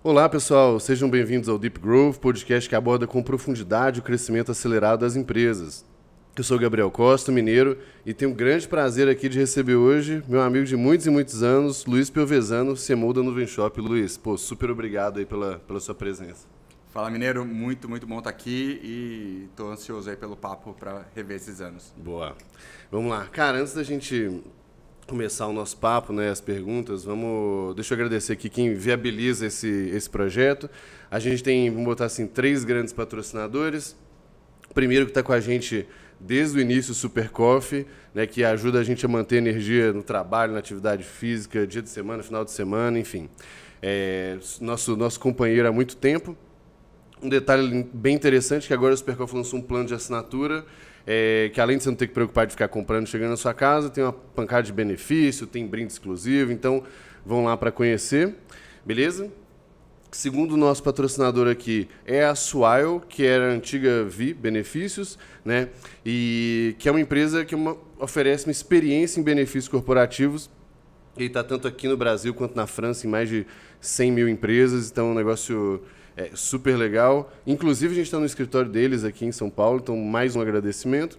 Olá, pessoal. Sejam bem-vindos ao Deep Growth, podcast que aborda com profundidade o crescimento acelerado das empresas. Eu sou Gabriel Costa, mineiro, e tenho um grande prazer aqui de receber hoje meu amigo de muitos e muitos anos, Luiz Piovesan, CMO da Nuvem Shop. Luiz, super obrigado aí pela sua presença. Fala, mineiro. Muito bom estar aqui e estou ansioso aí pelo papo para rever esses anos. Boa. Vamos lá. Cara, antes da gente começar o nosso papo, né, as perguntas, deixa eu agradecer aqui quem viabiliza esse projeto. A gente tem, vamos botar assim, 3 grandes patrocinadores. O primeiro que está com a gente desde o início, o Super Coffee, né, que ajuda a gente a manter energia no trabalho, na atividade física, dia de semana, final de semana, enfim. Nosso companheiro há muito tempo. Um detalhe bem interessante, que agora o Super Coffee lançou um plano de assinatura, que além de você não ter que preocupar de ficar comprando chegando na sua casa, tem uma pancada de benefício, tem brinde exclusivo, então vão lá para conhecer, beleza? Segundo o nosso patrocinador aqui é a Swile, que era a antiga Vi Benefícios, né? E que é uma empresa que oferece uma experiência em benefícios corporativos, e está tanto aqui no Brasil quanto na França, em mais de 100 mil empresas, então é um negócio super legal. Inclusive, a gente está no escritório deles aqui em São Paulo, então mais um agradecimento.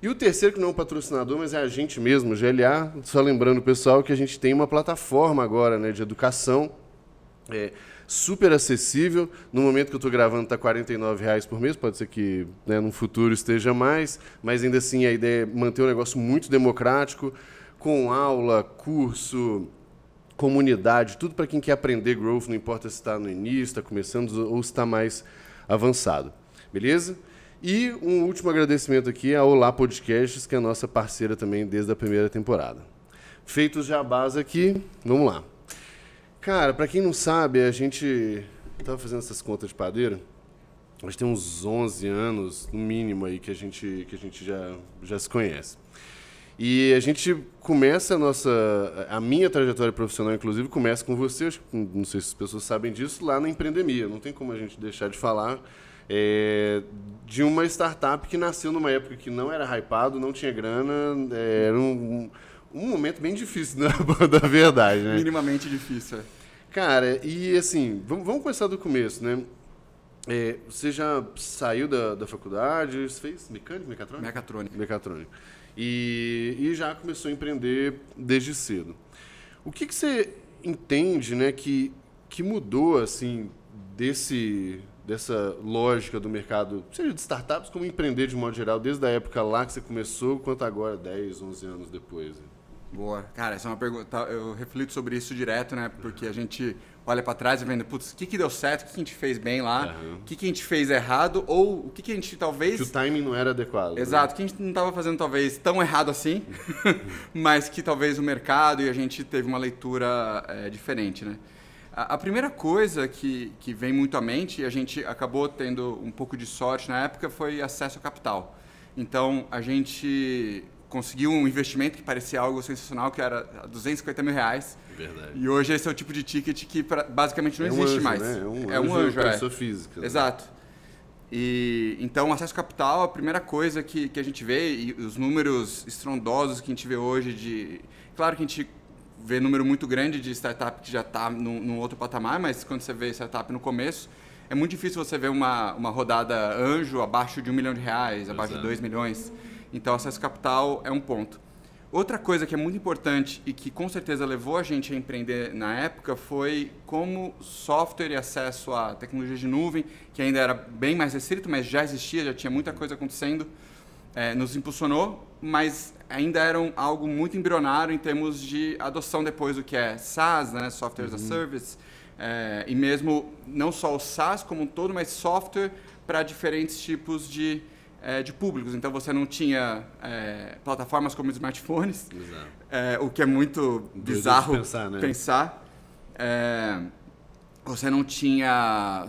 E o terceiro, que não é um patrocinador, mas é a gente mesmo, GLA, só lembrando o pessoal que a gente tem uma plataforma agora, né, de educação, super acessível. No momento que eu estou gravando está R$ 49,00 por mês, pode ser que, né, no futuro esteja mais, mas ainda assim a ideia é manter um negócio muito democrático, com aula, curso, comunidade, tudo para quem quer aprender growth, não importa se está no início, está começando ou se está mais avançado. Beleza? E um último agradecimento aqui à Olá Podcasts, que é a nossa parceira também desde a primeira temporada. Feitos os jabás aqui, vamos lá. Cara, para quem não sabe, a gente estava fazendo essas contas de padeiro, a gente tem uns 11 anos, no mínimo, aí, que a gente já se conhece. E a gente começa a minha trajetória profissional, inclusive, começa com você, não sei se as pessoas sabem disso, lá na Empreendemia. Não tem como a gente deixar de falar de uma startup que nasceu numa época que não era hypado, não tinha grana, era um momento bem difícil, da verdade, né? Minimamente difícil. Cara, e assim, vamos começar do começo, né? Você já saiu da faculdade, você fez mecânica, mecatrônica? Mecatrônica. E já começou a empreender desde cedo. O que você entende, né, que mudou assim, dessa lógica do mercado, seja de startups, como empreender de modo geral, desde a época lá que você começou, quanto agora, 10, 11 anos depois? Boa. Cara, essa é uma pergunta. Eu reflito sobre isso direto, né? Porque a gente olha para trás e vendo, putz, o que deu certo, o que a gente fez bem lá, o que a gente fez errado, ou o que a gente talvez... Que o timing não era adequado. Exato, né? que a gente não estava fazendo talvez tão errado assim, mas que talvez o mercado e a gente teve uma leitura diferente, né? A primeira coisa que vem muito à mente, e a gente acabou tendo um pouco de sorte na época, foi acesso a capital. Então, a gente conseguiu um investimento que parecia algo sensacional, que era R$250 mil. Verdade. E hoje esse é o tipo de ticket que basicamente não existe anjo, mais. Né? É um anjo, pessoa física. Né? Exato. E então, acesso a capital, a primeira coisa que a gente vê, e os números estrondosos que a gente vê hoje Claro que a gente vê número muito grande de startup que já está num outro patamar, mas quando você vê startup no começo, é muito difícil você ver uma rodada anjo abaixo de R$1 milhão, abaixo de 2 milhões. Então, acesso a capital é um ponto. Outra coisa que é muito importante e que com certeza levou a gente a empreender na época foi como software e acesso à tecnologia de nuvem, que ainda era bem mais restrito, mas já existia, já tinha muita coisa acontecendo, nos impulsionou, mas ainda era algo muito embrionário em termos de adoção depois do que é SaaS, né, Software as a Service, e mesmo não só o SaaS como um todo, mas software para diferentes tipos de públicos. Então, você não tinha plataformas como smartphones, o que é muito bizarro pensar. Você não tinha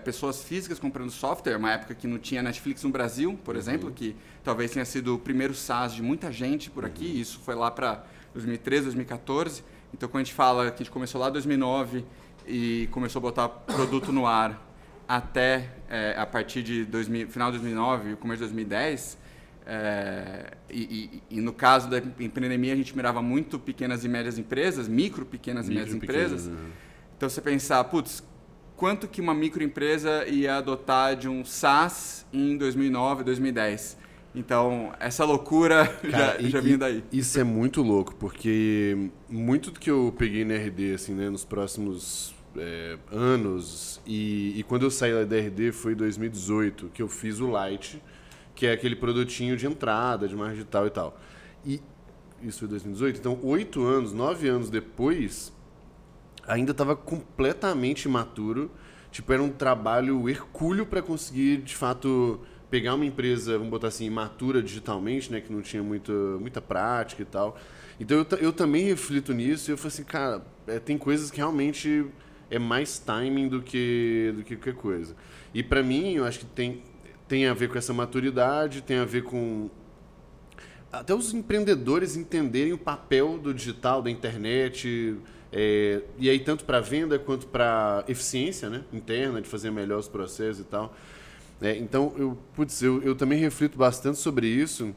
pessoas físicas comprando software, uma época que não tinha Netflix no Brasil, por exemplo, que talvez tenha sido o primeiro SaaS de muita gente por aqui. Isso foi lá para 2013, 2014. Então, quando a gente fala que a gente começou lá em 2009 e começou a botar produto no ar até a partir de final de 2009 e começo de 2010, e no caso da Empreendemia a gente mirava muito pequenas e médias empresas, pequenas e médias empresas, Então você pensar, putz, quanto que uma microempresa ia adotar de um SaaS em 2009, 2010? Então, essa loucura Cara, já vinha daí. Isso é muito louco, porque muito do que eu peguei na RD, assim, né, nos próximos anos, e quando eu saí da RD foi em 2018, que eu fiz o Lite, que é aquele produtinho de entrada, de marketing digital e tal. E isso foi 2018, então 8 anos, 9 anos depois, ainda estava completamente imaturo. Tipo, era um trabalho hercúleo para conseguir, de fato, pegar uma empresa, vamos botar assim, imatura digitalmente, né, que não tinha muita prática e tal. Então eu também reflito nisso e eu falo assim, cara, tem coisas que realmente é mais timing do que qualquer coisa. E para mim, eu acho que tem a ver com essa maturidade, tem a ver com até os empreendedores entenderem o papel do digital, da internet, e aí tanto para venda quanto para eficiência, né, interna, de fazer melhor os processos e tal. Então, eu também reflito bastante sobre isso,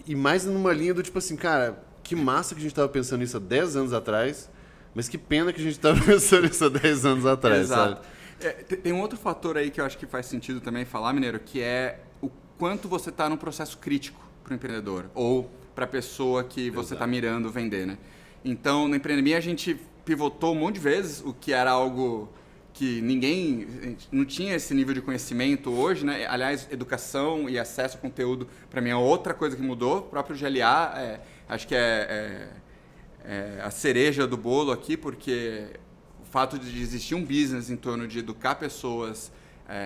e mais numa linha do tipo assim, cara, que massa que a gente estava pensando nisso há 10 anos atrás, mas que pena que a gente estava pensando nisso há 10 anos atrás. Exato. Sabe? Tem um outro fator aí que eu acho que faz sentido também falar, Mineiro, que é o quanto você está num processo crítico para o empreendedor ou para a pessoa que você está mirando vender, né? Então, no Empreendemia, a gente pivotou um monte de vezes, o que era algo que ninguém não tinha esse nível de conhecimento hoje, né? Aliás, educação e acesso a conteúdo, para mim, é outra coisa que mudou. O próprio GLA, acho que é a cereja do bolo aqui, porque o fato de existir um business em torno de educar pessoas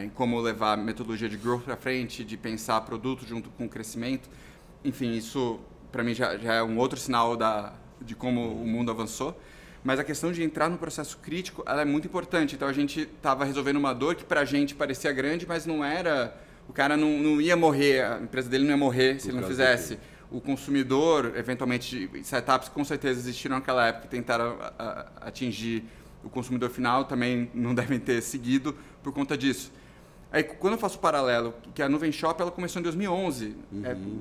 em como levar a metodologia de growth para frente, de pensar produto junto com o crescimento, enfim, isso para mim já é um outro sinal de como o mundo avançou. Mas a questão de entrar no processo crítico, ela é muito importante. Então a gente estava resolvendo uma dor que para a gente parecia grande, mas não era. O cara não ia morrer, a empresa dele não ia morrer se ele não fizesse. O consumidor, eventualmente, startups que com certeza existiram naquela época que tentaram atingir o consumidor final, também não devem ter seguido por conta disso. Aí, quando eu faço o paralelo, que a Nuvem Shop ela começou em 2011,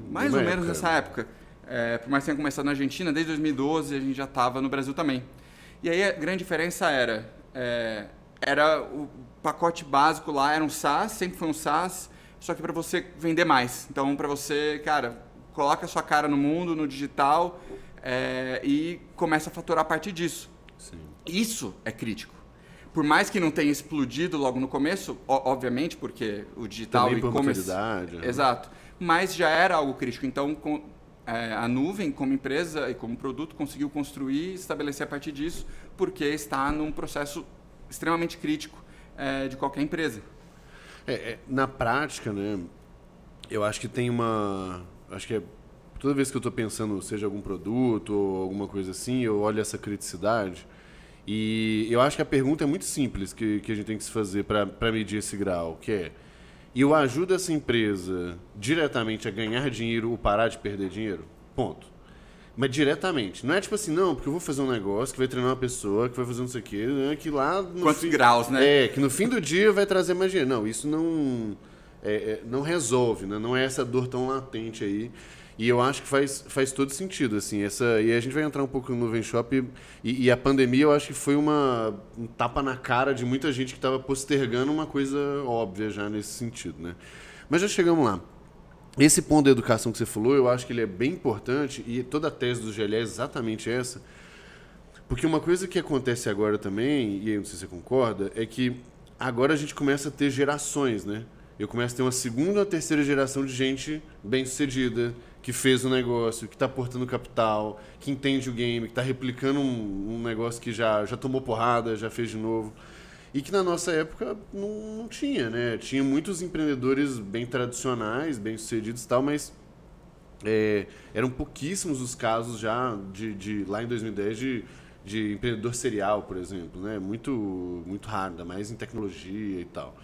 mais ou menos nessa época. Por mais que tenha começado na Argentina, desde 2012 a gente já estava no Brasil também. E aí a grande diferença era o pacote básico lá, era um SaaS, sempre foi um SaaS, só que para você vender mais. Então, para você, cara, coloca a sua cara no mundo, no digital, e começa a faturar a partir disso. Sim. Isso é crítico. Por mais que não tenha explodido logo no começo, obviamente, porque o digital também e e-commerce... Exato. Mas já era algo crítico. Então, a Nuvem, como empresa e como produto, conseguiu construir e estabelecer a partir disso, porque está num processo extremamente crítico de qualquer empresa. Na prática, né, eu acho que tem acho que toda vez que eu estou pensando, seja algum produto ou alguma coisa assim, eu olho essa criticidade e eu acho que a pergunta é muito simples que a gente tem que se fazer para medir esse grau, que é: eu ajudo essa empresa diretamente a ganhar dinheiro ou parar de perder dinheiro? Ponto. Mas diretamente. Não é tipo assim, não, porque eu vou fazer um negócio que vai treinar uma pessoa, que vai fazer não sei o quê, né, que lá... Quantos graus, né? Que no fim do dia vai trazer mais dinheiro. Não, isso não resolve, né? Não é essa dor tão latente aí. E eu acho que faz todo sentido, assim. E a gente vai entrar um pouco no Nuvem Shop e a pandemia eu acho que foi um tapa na cara de muita gente que estava postergando uma coisa óbvia já nesse sentido, né? Mas já chegamos lá. Esse ponto da educação que você falou, eu acho que ele é bem importante e toda a tese do GLE é exatamente essa. Porque uma coisa que acontece agora também, e eu não sei se você concorda, é que agora a gente começa a ter gerações, né? Eu começo a ter uma segunda ou terceira geração de gente bem-sucedida, que fez um negócio, que está aportando capital, que entende o game, que está replicando um negócio que já tomou porrada, já fez de novo. E que na nossa época não tinha, né? Tinha muitos empreendedores bem tradicionais, bem-sucedidos e tal, mas eram pouquíssimos os casos já lá em 2010 de empreendedor serial, por exemplo, né? Muito, muito raro, ainda mais em tecnologia e tal.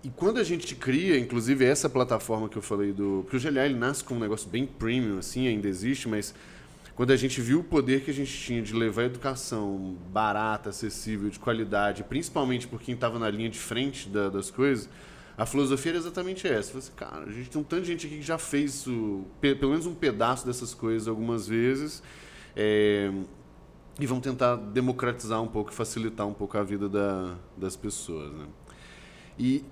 E quando a gente cria, inclusive essa plataforma que eu falei porque o GLA ele nasce como um negócio bem premium, assim, ainda existe, mas quando a gente viu o poder que a gente tinha de levar a educação barata, acessível, de qualidade, principalmente por quem estava na linha de frente das coisas, a filosofia era exatamente essa. Falei assim, cara, a gente tem um tanto de gente aqui que já fez isso, pelo menos um pedaço dessas coisas algumas vezes, e vamos tentar democratizar um pouco, facilitar um pouco a vida das pessoas, né? E,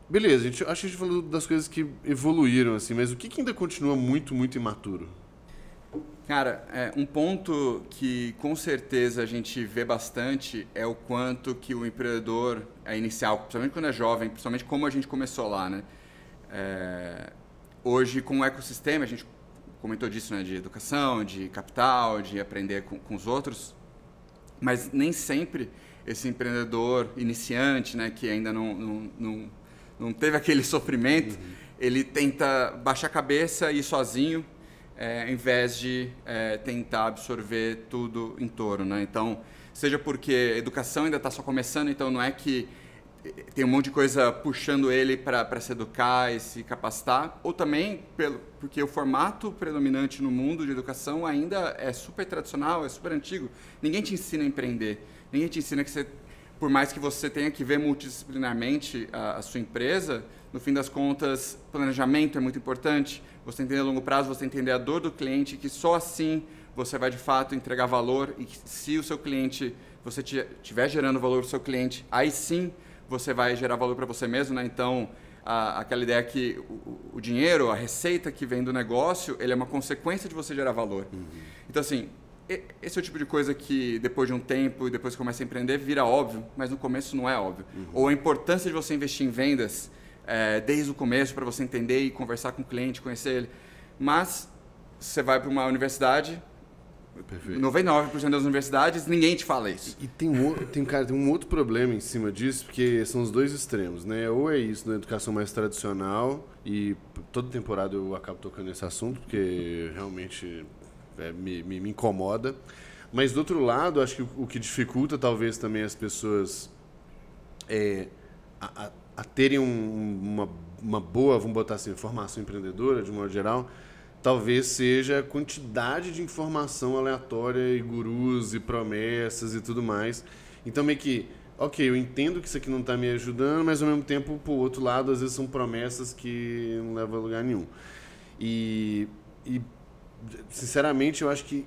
beleza, acho que a gente falou das coisas que evoluíram, assim, mas o que ainda continua muito, muito imaturo? Cara, um ponto que com certeza a gente vê bastante é o quanto que o empreendedor inicial, principalmente quando é jovem, principalmente como a gente começou lá, né? Hoje, com o ecossistema, a gente comentou disso, né? De educação, de capital, de aprender com os outros, mas nem sempre esse empreendedor iniciante, né? Que ainda não teve aquele sofrimento, ele tenta baixar a cabeça e ir sozinho, ao invés de tentar absorver tudo em torno, né? Então, seja porque a educação ainda está só começando, então não é que tem um monte de coisa puxando ele para se educar e se capacitar, ou também porque o formato predominante no mundo de educação ainda é super tradicional, é super antigo. Ninguém te ensina a empreender, ninguém te ensina que você, por mais que você tenha que ver multidisciplinarmente a sua empresa, no fim das contas, planejamento é muito importante. Você entender a longo prazo, você entender a dor do cliente, que só assim você vai de fato entregar valor, e que se o seu cliente, você estiver gerando valor para o seu cliente, aí sim você vai gerar valor para você mesmo, né? Então, aquela ideia que o dinheiro, a receita que vem do negócio, ele é uma consequência de você gerar valor. Então, assim, esse é o tipo de coisa que depois de um tempo e depois que começa a empreender, vira óbvio, mas no começo não é óbvio. Ou a importância de você investir em vendas desde o começo para você entender e conversar com o cliente, conhecer ele. Mas você vai para uma universidade, perfeito. 99% das universidades, ninguém te fala isso. E tem um outro problema em cima disso, porque são os dois extremos, né? Ou é isso na educação mais tradicional, e toda temporada eu acabo tocando nesse assunto, porque realmente me incomoda. Mas do outro lado, acho que o que dificulta talvez também as pessoas a terem uma boa, vamos botar assim, formação empreendedora, de um modo geral, talvez seja a quantidade de informação aleatória e gurus e promessas e tudo mais. Então, meio que, ok, eu entendo que isso aqui não está me ajudando, mas ao mesmo tempo, por outro lado, às vezes são promessas que não levam a lugar nenhum. E sinceramente, eu acho que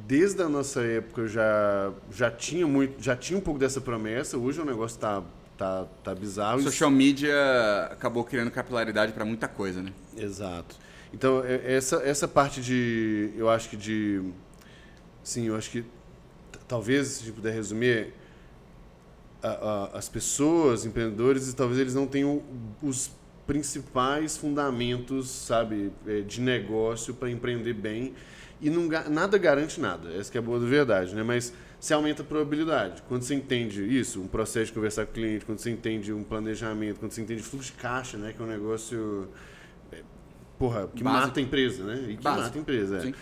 desde a nossa época já tinha um pouco dessa promessa. Hoje o negócio tá bizarro. Social media acabou criando capilaridade para muita coisa, né? Exato. Então, essa parte eu acho que talvez, se puder resumir, as pessoas, empreendedores, talvez eles não tenham os principais fundamentos, sabe, de negócio para empreender bem, e nada garante nada, essa que é a boa da verdade, né? Mas você aumenta a probabilidade. Quando você entende isso, um processo de conversar com o cliente, quando você entende um planejamento, quando você entende fluxo de caixa, né, que é um negócio que mata a empresa, né? E que mata a empresa.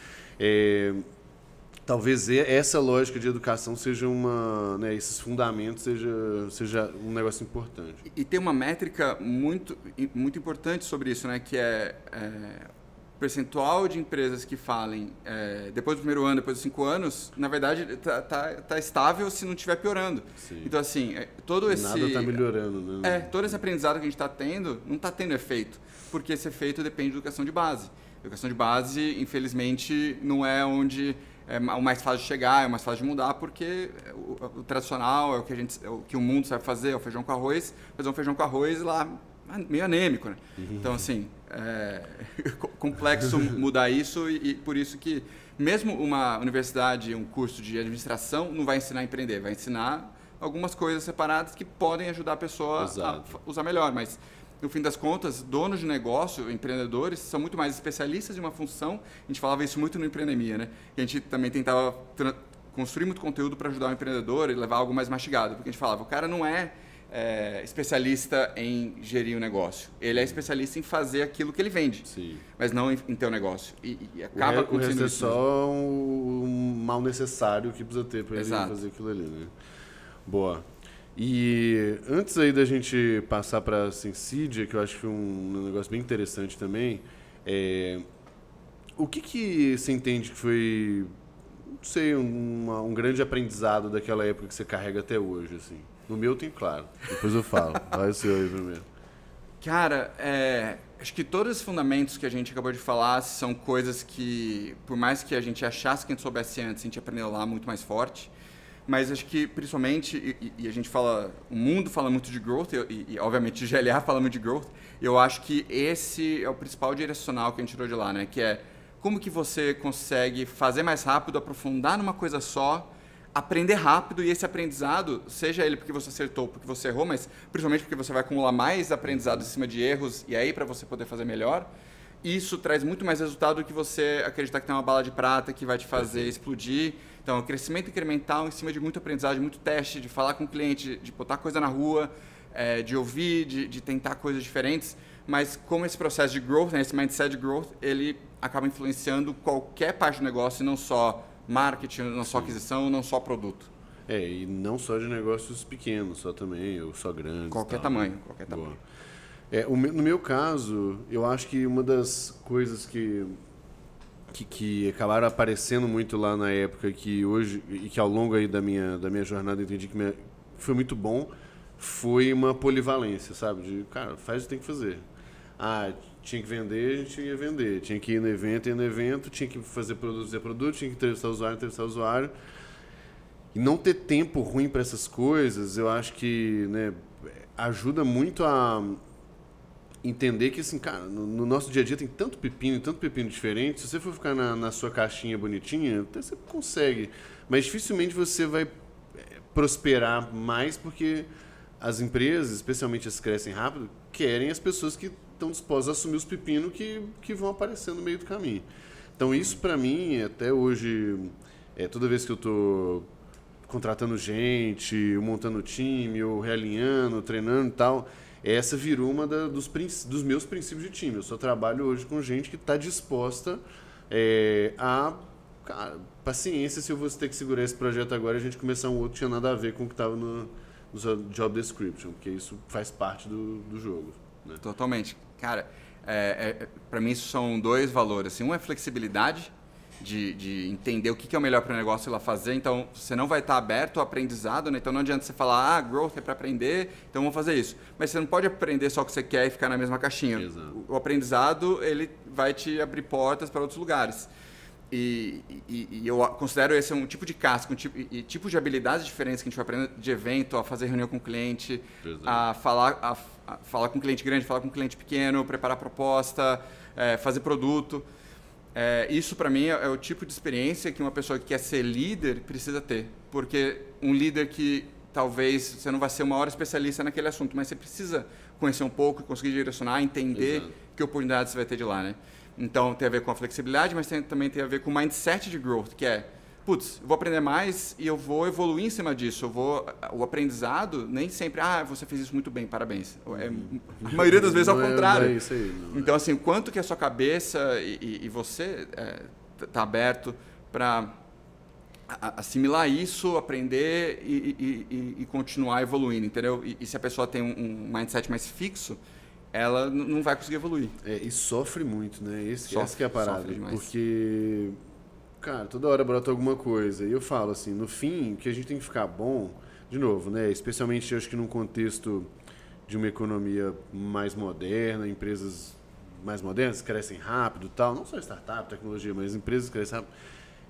Talvez essa lógica de educação seja esses fundamentos seja um negócio importante. E tem uma métrica muito, muito importante sobre isso, né? Que é o percentual de empresas que falem depois do primeiro ano, depois dos 5 anos, na verdade tá estável se não estiver piorando. Sim. Então, assim, nada está melhorando, né? Todo esse aprendizado que a gente está tendo não está tendo efeito, porque esse efeito depende da educação de base. A educação de base, infelizmente, não é onde é o mais fácil de chegar, é o mais fácil de mudar, porque o tradicional é o que o mundo sabe fazer, é o feijão com arroz, fazer um feijão com arroz lá meio anêmico, né? Então, assim, é complexo mudar isso, e por isso que mesmo uma universidade, um curso de administração, não vai ensinar a empreender, vai ensinar algumas coisas separadas que podem ajudar a pessoa a usar melhor, mas no fim das contas, donos de negócio, empreendedores, são muito mais especialistas de uma função. A gente falava isso muito no Empreendemia, né? A gente também tentava construir muito conteúdo para ajudar o empreendedor e levar algo mais mastigado, porque a gente falava, o cara não é especialista em gerir o negócio. Ele é especialista em fazer aquilo que ele vende, sim, mas não em ter o negócio. E acaba acontecendo isso. O resto é só um mal necessário que precisa ter para ele fazer aquilo ali, né? Boa. E antes aí da gente passar para a Sensidia, que eu acho que foi um negócio bem interessante também, o que você entende que foi, não sei, um grande aprendizado daquela época que você carrega até hoje, assim? No meu tem claro, depois eu falo. Vai o seu aí primeiro. Cara, Acho que todos os fundamentos que a gente acabou de falar são coisas que, por mais que a gente achasse que a gente soubesse antes, a gente aprendeu lá muito mais forte. Mas acho que, principalmente, e a gente fala, o mundo fala muito de growth, e obviamente o GLA fala muito de growth, eu acho que esse é o principal direcional que a gente tirou de lá, né? Que é como que você consegue fazer mais rápido, aprofundar numa coisa só, aprender rápido, e esse aprendizado, seja ele porque você acertou, porque você errou, mas principalmente porque você vai acumular mais aprendizado em cima de erros, e aí para você poder fazer melhor, isso traz muito mais resultado do que você acreditar que tem uma bala de prata que vai te fazer explodir. Então, crescimento incremental em cima de muito aprendizado, de muito teste, de falar com o cliente, de botar coisa na rua, de ouvir, de tentar coisas diferentes. Mas como esse processo de growth, né, esse mindset de growth, ele acaba influenciando qualquer parte do negócio, e não só marketing, não só aquisição, não só produto. E não só de negócios pequenos, só também, ou só grandes. Qualquer tamanho, qualquer tamanho. No meu caso, eu acho que uma das coisas que acabaram aparecendo muito lá na época, que hoje, e que ao longo aí da minha jornada eu entendi que foi muito bom, foi uma polivalência, sabe? De, cara, faz o que tem que fazer. Tinha que vender, a gente ia vender. Tinha que ir no evento, ia no evento. Tinha que fazer produto, tinha que entrevistar o usuário. E não ter tempo ruim para essas coisas, eu acho que, né, ajuda muito a entender que, assim, cara, no nosso dia a dia tem tanto pepino diferente. Se você for ficar na sua caixinha bonitinha, até você consegue. Mas dificilmente você vai prosperar mais, porque as empresas, especialmente as que crescem rápido, querem as pessoas que estão dispostas a assumir os pepinos que vão aparecer no meio do caminho. Então, isso para mim, até hoje, toda vez que eu estou contratando gente, montando time, ou realinhando, treinando e tal, essa virou uma dos meus princípios de time. Eu só trabalho hoje com gente que está disposta cara, paciência se eu vou ter que segurar esse projeto agora e a gente começar um outro que tinha nada a ver com o que estava no job description, porque isso faz parte do jogo. Né? Totalmente. Cara, para mim isso são dois valores. Assim, um é flexibilidade, de entender o que é o melhor para o negócio ir lá fazer. Então, você não vai estar aberto ao aprendizado, né? Então não adianta você falar, growth é para aprender, então vamos fazer isso. Mas você não pode aprender só o que você quer e ficar na mesma caixinha. O aprendizado, ele vai te abrir portas para outros lugares. E eu considero esse um tipo de casca, tipo de habilidades diferentes que a gente vai aprender de evento, a fazer reunião com o cliente, a falar com o cliente grande, falar com o cliente pequeno, preparar proposta, fazer produto. Isso, para mim, é o tipo de experiência que uma pessoa que quer ser líder precisa ter. Porque um líder que talvez você não vai ser o maior especialista naquele assunto, mas você precisa conhecer um pouco, conseguir direcionar, entender que oportunidades você vai ter de lá, né? Então, tem a ver com a flexibilidade, mas também tem a ver com o mindset de growth, que é, putz, eu vou aprender mais e eu vou evoluir em cima disso. O aprendizado, nem sempre, você fez isso muito bem, parabéns. A maioria das vezes ao contrário. Não é isso aí, então, assim, o quanto que a sua cabeça e você está aberto para assimilar isso, aprender e continuar evoluindo, entendeu? E se a pessoa tem um mindset mais fixo, ela não vai conseguir evoluir. E sofre muito, né? Essa que é a parada. Sofre demais. Porque, cara, toda hora brota alguma coisa. E eu falo assim, no fim, que a gente tem que ficar bom, de novo, né? Especialmente, eu acho que num contexto de uma economia mais moderna, empresas mais modernas crescem rápido e tal. Não só startup, tecnologia, mas empresas que crescem rápido.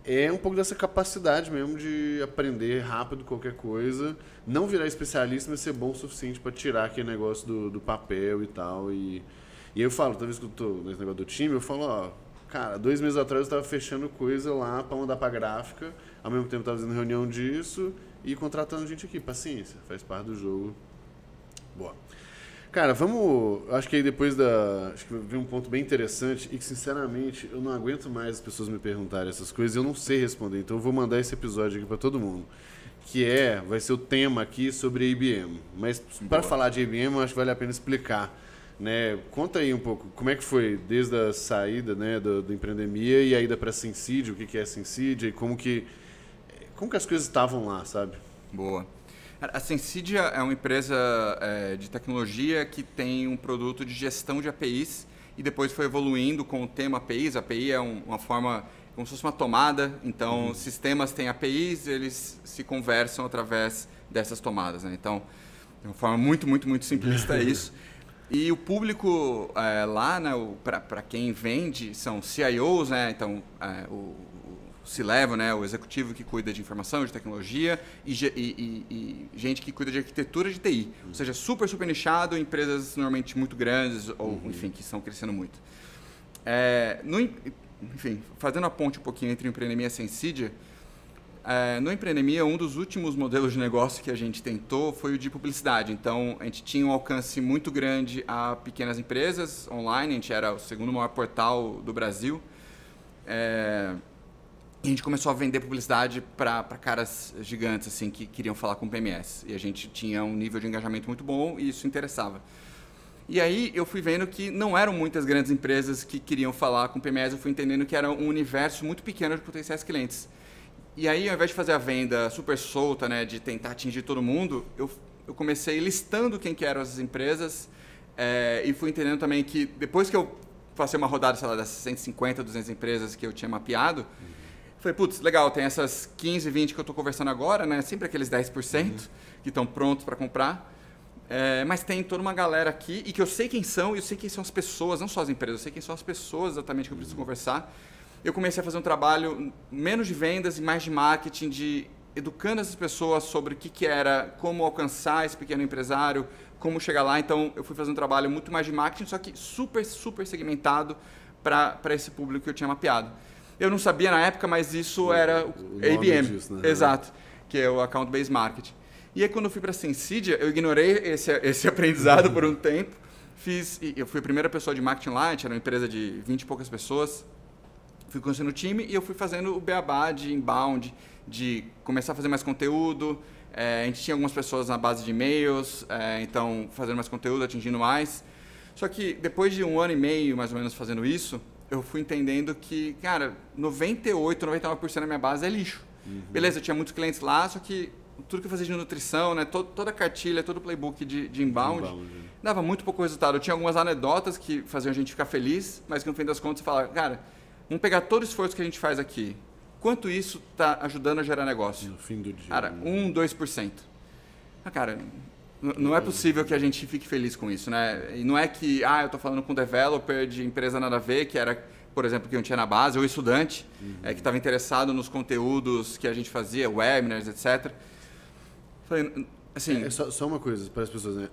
É um pouco dessa capacidade mesmo de aprender rápido qualquer coisa, não virar especialista, mas ser bom o suficiente para tirar aquele negócio do papel e tal. E eu falo, toda vez que eu tô nesse negócio do time, eu falo, cara, 2 meses atrás eu estava fechando coisa lá para mandar para gráfica, ao mesmo tempo estava fazendo reunião disso e contratando gente aqui. Paciência, faz parte do jogo. Boa. Cara, acho que aí depois acho que vi um ponto bem interessante e que, sinceramente, eu não aguento mais as pessoas me perguntarem essas coisas e eu não sei responder. Então eu vou mandar esse episódio aqui para todo mundo. Vai ser o tema aqui sobre a IBM. Mas para falar de IBM, eu acho que vale a pena explicar. Né? Conta aí um pouco, como é que foi desde a saída, né, do Empreendemia e a ida para a Sensidia, o que é a Sensidia e como que as coisas estavam lá, sabe? Boa. A Sensidia é uma empresa de tecnologia que tem um produto de gestão de APIs e depois foi evoluindo com o tema APIs. A API é uma forma, como se fosse uma tomada, então sistemas têm APIs, eles se conversam através dessas tomadas. Né? Então, de uma forma muito, muito, muito simplista é isso. E o público lá, né, para quem vende, são CIOs, né, então o C-Level, né, o executivo que cuida de informação, de tecnologia, e gente que cuida de arquitetura de TI. Ou seja, super nichado, empresas normalmente muito grandes, ou enfim, que estão crescendo muito. Enfim, fazendo a ponte um pouquinho entre o Empreendemia e a Sensidia, no Empreendemia, um dos últimos modelos de negócio que a gente tentou foi o de publicidade. Então, a gente tinha um alcance muito grande a pequenas empresas online, a gente era o segundo maior portal do Brasil. E a gente começou a vender publicidade para caras gigantes assim, que queriam falar com PMS. E a gente tinha um nível de engajamento muito bom e isso interessava. E aí eu fui vendo que não eram muitas grandes empresas que queriam falar com PMS, eu fui entendendo que era um universo muito pequeno de potenciais clientes. E aí, ao invés de fazer a venda super solta, né, de tentar atingir todo mundo, eu comecei listando quem que eram as empresas e fui entendendo também que depois que eu passei uma rodada, sei lá, das 150, 200 empresas que eu tinha mapeado, falei, putz, legal, tem essas 15, 20 que eu estou conversando agora, né, sempre aqueles 10% que estão prontos para comprar. Mas tem toda uma galera aqui e que eu sei quem são e eu sei quem são as pessoas, não só as empresas, eu sei quem são as pessoas exatamente que eu preciso conversar. Eu comecei a fazer um trabalho menos de vendas e mais de marketing, de educando essas pessoas sobre o que era, como alcançar esse pequeno empresário, como chegar lá. Então, eu fui fazer um trabalho muito mais de marketing, só que super segmentado para esse público que eu tinha mapeado. Eu não sabia na época, mas isso era o ABM, disso, né? Exato, que é o Account Based Marketing. E aí, quando eu fui para a Sensidia, eu ignorei esse aprendizado por um tempo. Eu fui a primeira pessoa de marketing lá, a gente era uma empresa de 20 e poucas pessoas. Fui conhecendo o time e eu fui fazendo o beabá de inbound, de começar a fazer mais conteúdo. A gente tinha algumas pessoas na base de e-mails, então fazendo mais conteúdo, atingindo mais. Só que depois de 1 ano e meio, mais ou menos, fazendo isso, eu fui entendendo que, cara, 98, 99% da minha base é lixo. Beleza, eu tinha muitos clientes lá, só que tudo que eu fazia de nutrição, né, toda a cartilha, todo o playbook de inbound, dava muito pouco resultado. Eu tinha algumas anedotas que faziam a gente ficar feliz, mas que no fim das contas você fala, cara, vamos pegar todo o esforço que a gente faz aqui. Quanto isso está ajudando a gerar negócio? No fim do dia. Cara, 1, 2%. Cara, não é possível que a gente fique feliz com isso, né? E não é que, eu estou falando com um developer de empresa nada a ver, que era, por exemplo, que eu tinha na base, ou estudante, que estava interessado nos conteúdos que a gente fazia, webinars, etc. Falei, assim... Só uma coisa para as pessoas, né?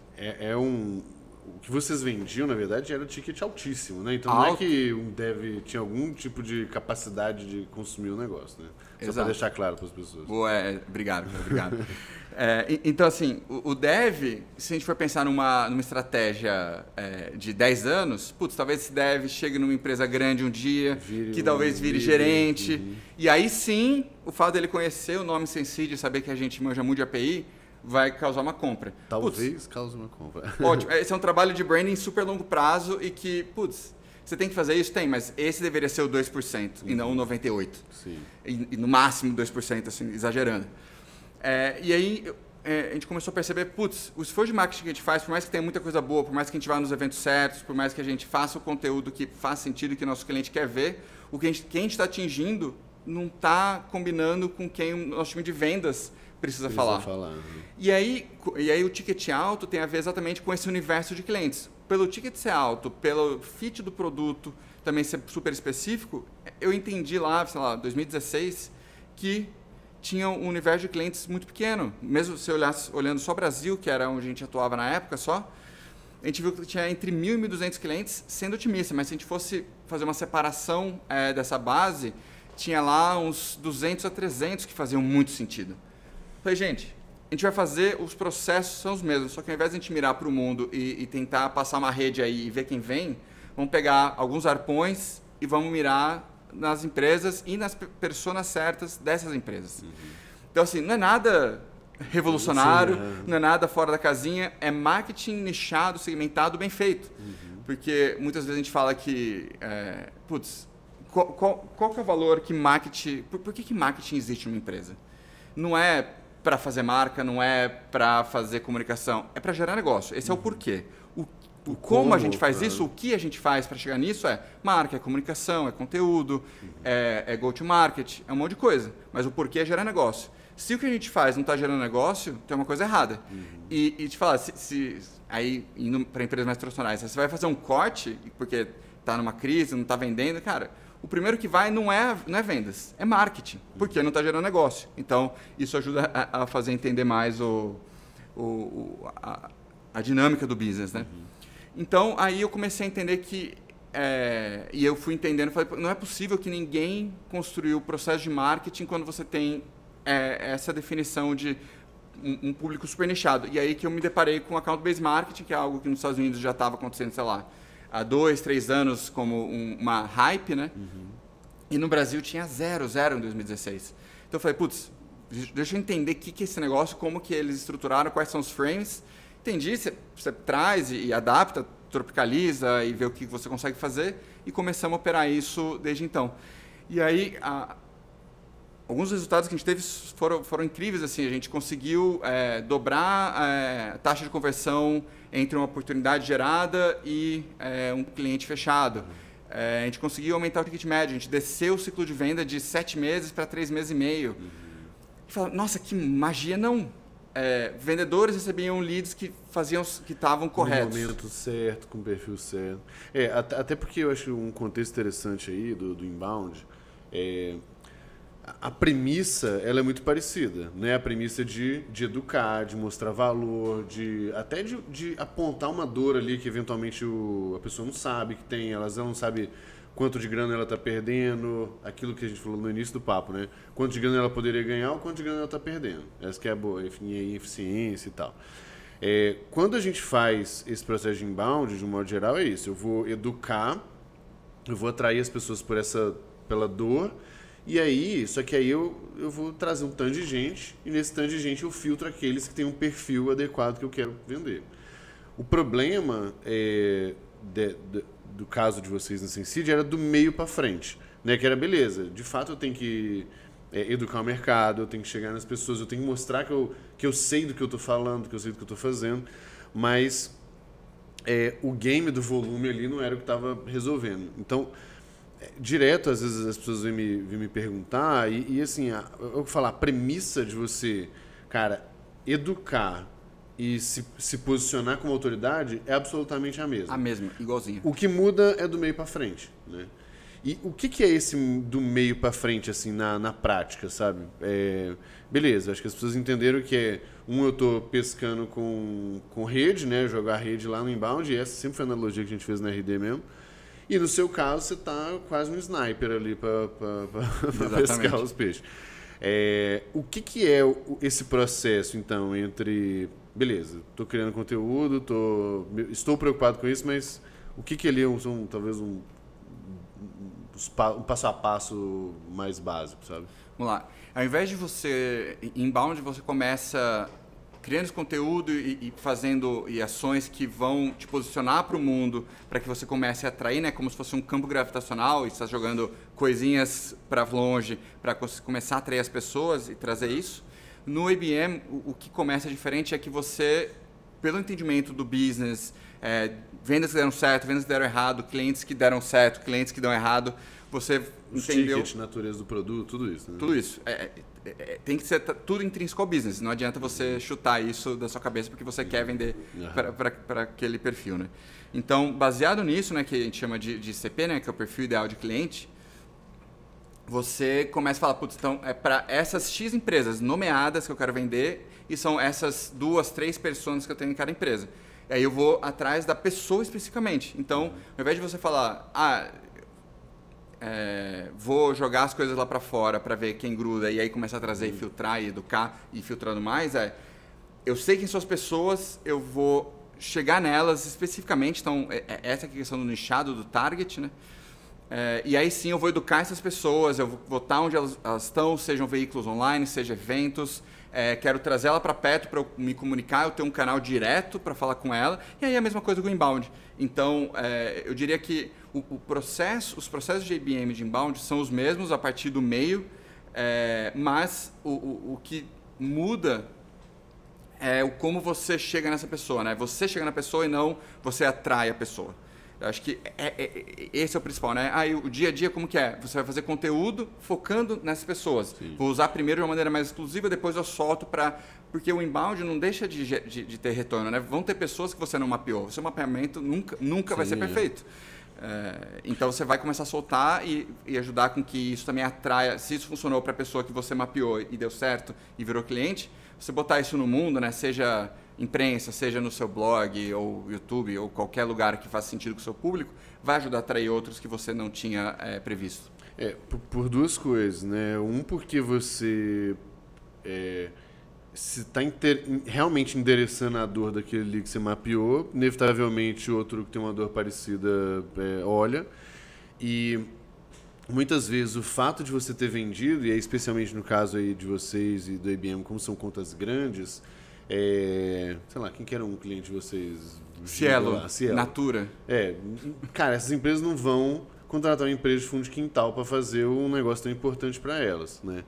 O que vocês vendiam, na verdade, era um ticket altíssimo, né? Então não é que um dev tinha algum tipo de capacidade de consumir o negócio, né? Só para deixar claro para as pessoas. Obrigado. Então, assim, o dev, se a gente for pensar numa estratégia de 10 anos, putz, talvez esse dev chegue numa empresa grande um dia, que talvez vire gerente. E aí sim, o fato dele conhecer o nome Sensidia e saber que a gente manja muito de API, vai causar uma compra. Talvez cause uma compra. Ótimo. Esse é um trabalho de branding super longo prazo e que, putz, você tem que fazer isso? Tem, mas esse deveria ser o 2% e não o 98%. Sim. E no máximo 2%, assim, exagerando. E aí a gente começou a perceber, putz, o esforço de marketing que a gente faz, por mais que tenha muita coisa boa, por mais que a gente vá nos eventos certos, por mais que a gente faça o conteúdo que faz sentido, que o nosso cliente quer ver, quem a gente está atingindo não está combinando com quem o nosso time de vendas precisa falar. E aí o ticket alto tem a ver exatamente com esse universo de clientes. Pelo ticket ser alto, pelo fit do produto também ser super específico, eu entendi lá, sei lá, 2016, que tinha um universo de clientes muito pequeno. Mesmo se olhasse olhando só Brasil, que era onde a gente atuava na época só, a gente viu que tinha entre 1.000 e 1.200 clientes, sendo otimista, mas se a gente fosse fazer uma separação dessa base, tinha lá uns 200 a 300 que faziam muito sentido. Falei, gente, a gente vai fazer, os processos são os mesmos, só que ao invés de a gente mirar para o mundo e tentar passar uma rede aí e ver quem vem, vamos pegar alguns arpões e vamos mirar nas empresas e nas personas certas dessas empresas. Então, assim, não é nada revolucionário, não é nada fora da casinha, é marketing nichado, segmentado, bem feito. Porque muitas vezes a gente fala que, qual que é o valor que marketing... Por que marketing existe numa empresa? Não é para fazer marca, não é para fazer comunicação, é para gerar negócio. Esse é o porquê. O como a gente faz isso, o que a gente faz para chegar nisso é marca, é comunicação, é conteúdo, é go-to-market, é um monte de coisa. Mas o porquê é gerar negócio. Se o que a gente faz não está gerando negócio, tem uma coisa errada. E te falar, aí indo para empresas mais tradicionais, você vai fazer um corte, porque está numa crise, não está vendendo, cara, o primeiro que vai não é vendas, é marketing, porque não está gerando negócio. Então, isso ajuda a fazer entender mais a dinâmica do business, né? Então, aí eu comecei a entender que e eu fui entendendo, falei, não é possível que ninguém construiu o processo de marketing quando você tem essa definição de um público super nichado. E aí que eu me deparei com account-based marketing, que é algo que nos Estados Unidos já estava acontecendo, sei lá, há 2, 3 anos como uma hype, né? E no Brasil tinha zero em 2016. Então eu falei, putz, deixa eu entender o que é esse negócio, como que eles estruturaram, quais são os frames. Entendi, você traz e adapta, tropicaliza e vê o que você consegue fazer, e começamos a operar isso desde então. E aí, alguns resultados que a gente teve foram incríveis. Assim, a gente conseguiu dobrar a taxa de conversão entre uma oportunidade gerada e um cliente fechado. A gente conseguiu aumentar o ticket médio, a gente desceu o ciclo de venda de 7 meses para 3 meses e meio. E fala, nossa, que magia, não! Vendedores recebiam leads que estavam corretos. No momento certo, com o perfil certo. Até porque eu acho um contexto interessante aí do inbound, a premissa ela é muito parecida, né? A premissa de educar, de mostrar valor, até de apontar uma dor ali que eventualmente a pessoa não sabe que tem, ela não sabe quanto de grana ela está perdendo, aquilo que a gente falou no início do papo, né? Quanto de grana ela poderia ganhar ou quanto de grana ela está perdendo. Essa que é a boa, enfim, a eficiência e tal. Quando a gente faz esse processo de inbound, de um modo geral, é isso. Eu vou educar, eu vou atrair as pessoas pela dor, e aí, só que aí eu vou trazer um tanto de gente, e nesse tanto de gente eu filtro aqueles que têm um perfil adequado que eu quero vender. O problema do caso de vocês no Sensid era do meio para frente, né? Que era, beleza, de fato eu tenho que educar o mercado, eu tenho que chegar nas pessoas, eu tenho que mostrar que eu sei do que eu estou falando, que eu sei do que eu estou fazendo, mas o game do volume ali não era o que estava resolvendo. Então, direto, às vezes as pessoas vêm me perguntar, e assim, eu falar, a premissa de você, cara, educar e se posicionar como autoridade é absolutamente a mesma. A mesma, igualzinha. O que muda é do meio para frente, né? E o que é esse do meio para frente, assim, na prática, sabe? Beleza, acho que as pessoas entenderam que eu tô pescando com rede, né? Jogar rede lá no inbound, e essa sempre foi a analogia que a gente fez na RD mesmo. E no seu caso, você tá quase um sniper ali para pescar os peixes. O que é esse processo, então, entre... Beleza, estou criando conteúdo, estou preocupado com isso, mas o que ali talvez um passo a passo mais básico, sabe? Vamos lá. Ao invés de você, inbound, você começa criando esse conteúdo e fazendo ações que vão te posicionar para o mundo, para que você comece a atrair, né, como se fosse um campo gravitacional, e está jogando coisinhas para longe, para começar a atrair as pessoas e trazer isso. No IBM, o que começa diferente é que você, pelo entendimento do business, vendas que deram certo, vendas que deram errado, clientes que deram certo, clientes que dão errado, você entendeu... Tickets, natureza do produto, tudo isso, né? Tudo isso. Tem que ser tudo intrínseco ao business. Não adianta você chutar isso da sua cabeça porque você quer vender para aquele perfil, né? Então, baseado nisso, né, que a gente chama de CP, né, que é o perfil ideal de cliente, você começa a falar, putz, então é para essas X empresas nomeadas que eu quero vender, e são essas 2, 3 pessoas que eu tenho em cada empresa. E aí eu vou atrás da pessoa especificamente. Então, ao invés de você falar, vou jogar as coisas lá para fora para ver quem gruda, e aí começar a trazer e filtrar e educar e filtrando mais, eu sei quem são as pessoas, eu vou chegar nelas especificamente. Então, essa é a questão do nichado, do target, né? E aí sim eu vou educar essas pessoas, eu vou estar onde elas estão, sejam veículos online, sejam eventos, quero trazer ela para perto para eu me comunicar, eu tenho um canal direto para falar com ela, e aí a mesma coisa com o inbound. Então, eu diria que os processos de IBM de inbound são os mesmos a partir do meio, mas o que muda é como você chega nessa pessoa, né? Você chega na pessoa e não você atrai a pessoa. Eu acho que esse é o principal, né? Aí o dia a dia como que é? Você vai fazer conteúdo focando nessas pessoas. Sim. Vou usar primeiro de uma maneira mais exclusiva, depois eu solto para... Porque o inbound não deixa de ter retorno, né? Vão ter pessoas que você não mapeou. O seu mapeamento nunca vai ser perfeito. Então você vai começar a soltar e ajudar com que isso também atraia. Se isso funcionou para a pessoa que você mapeou e deu certo e virou cliente, você botar isso no mundo, né? Seja imprensa, seja no seu blog ou YouTube ou qualquer lugar que faça sentido com o seu público, vai ajudar a atrair outros que você não tinha previsto. Por duas coisas, né? Porque você se está realmente endereçando a dor daquele ali que você mapeou, inevitavelmente outro que tem uma dor parecida olha. E muitas vezes o fato de você ter vendido, e especialmente no caso aí de vocês e do IBM, como são contas grandes, sei lá, quem que era um cliente de vocês? Cielo, Natura. Cara, essas empresas não vão contratar uma empresa de fundo de quintal para fazer um negócio tão importante para elas, né?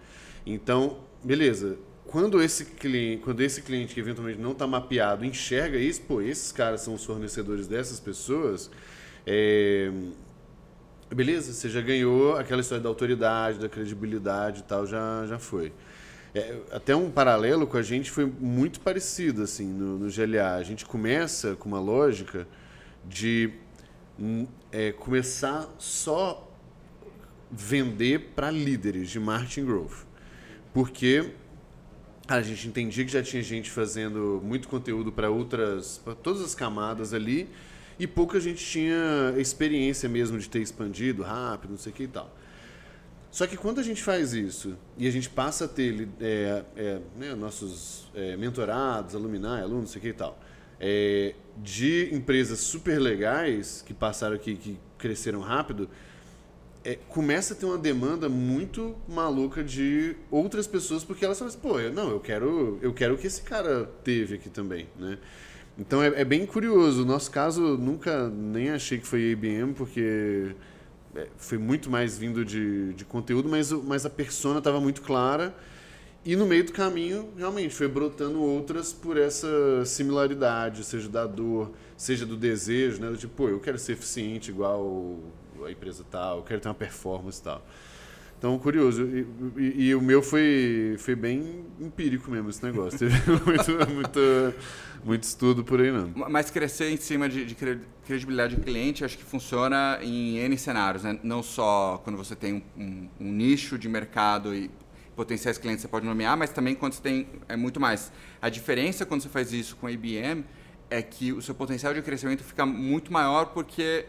Então, beleza. Quando esse cliente que eventualmente não está mapeado enxerga isso, esses caras são os fornecedores dessas pessoas, beleza, você já ganhou aquela história da autoridade, da credibilidade e tal, já foi. Até um paralelo com a gente foi muito parecido assim, no GLA. A gente começa com uma lógica de começar só vender para líderes de marketing growth. Porque a gente entendia que já tinha gente fazendo muito conteúdo para todas as camadas ali, e pouca gente tinha experiência mesmo de ter expandido rápido, não sei o que e tal. Só que quando a gente faz isso e a gente passa a ter nossos mentorados, alunos, não sei o que e tal, de empresas super legais que passaram aqui, que cresceram rápido, começa a ter uma demanda muito maluca de outras pessoas, porque elas falam assim, eu quero o que esse cara teve aqui também, né? Então é bem curioso. No nosso caso, nunca nem achei que foi IBM, porque foi muito mais vindo de conteúdo, mas a persona estava muito clara, e no meio do caminho, realmente, foi brotando outras por essa similaridade, seja da dor, seja do desejo, né? Do tipo, eu quero ser eficiente igual a empresa tal, eu quero ter uma performance tal. Então, curioso. E o meu foi bem empírico mesmo, esse negócio. Teve muito estudo por aí, não. Mas crescer em cima de credibilidade de cliente, acho que funciona em N cenários, né? Não só quando você tem um nicho de mercado e potenciais clientes você pode nomear, mas também quando você tem muito mais. A diferença quando você faz isso com a IBM é que o seu potencial de crescimento fica muito maior, porque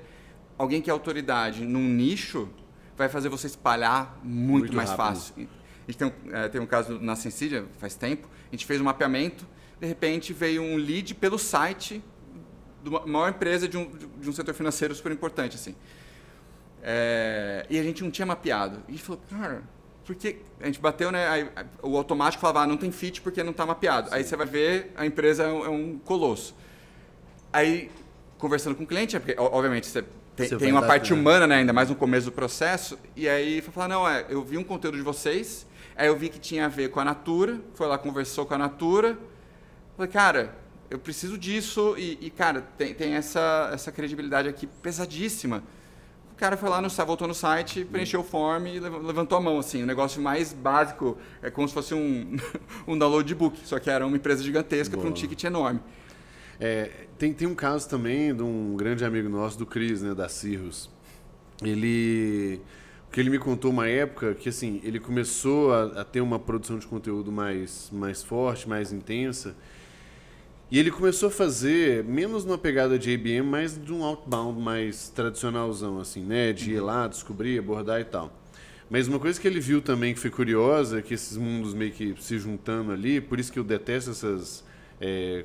alguém que é autoridade num nicho vai fazer você espalhar muito mais rápido. Fácil. A gente tem um caso na Sensidia, faz tempo, a gente fez um mapeamento, de repente veio um lead pelo site de uma maior empresa de um setor financeiro super importante, assim. E a gente não tinha mapeado. E a gente falou, cara, porque a gente bateu, né? Aí, o automático falava, não tem fit porque não está mapeado. Sim. Aí você vai ver, a empresa é um colosso. Aí, conversando com o cliente, porque, obviamente, você tem uma parte humana, né, ainda mais no começo do processo, e aí foi falar, não, eu vi um conteúdo de vocês, aí eu vi que tinha a ver com a Natura, foi lá, conversou com a Natura, falei, cara, eu preciso disso, e cara, tem essa credibilidade aqui pesadíssima. O cara foi lá, voltou no site, preencheu o form e levantou a mão, assim, o negócio mais básico, é como se fosse um download de book, só que era uma empresa gigantesca para um ticket enorme. Tem um caso também de um grande amigo nosso, do Cris, né, da Cirrus. O que ele me contou uma época que assim, ele começou a ter uma produção de conteúdo mais forte, mais intensa, e ele começou a fazer menos numa pegada de IBM, mais de um outbound mais tradicionalzão, assim, né, de ir lá, descobrir, abordar e tal. Mas uma coisa que ele viu também que foi curiosa, é que esses mundos meio que se juntando ali, por isso que eu detesto essas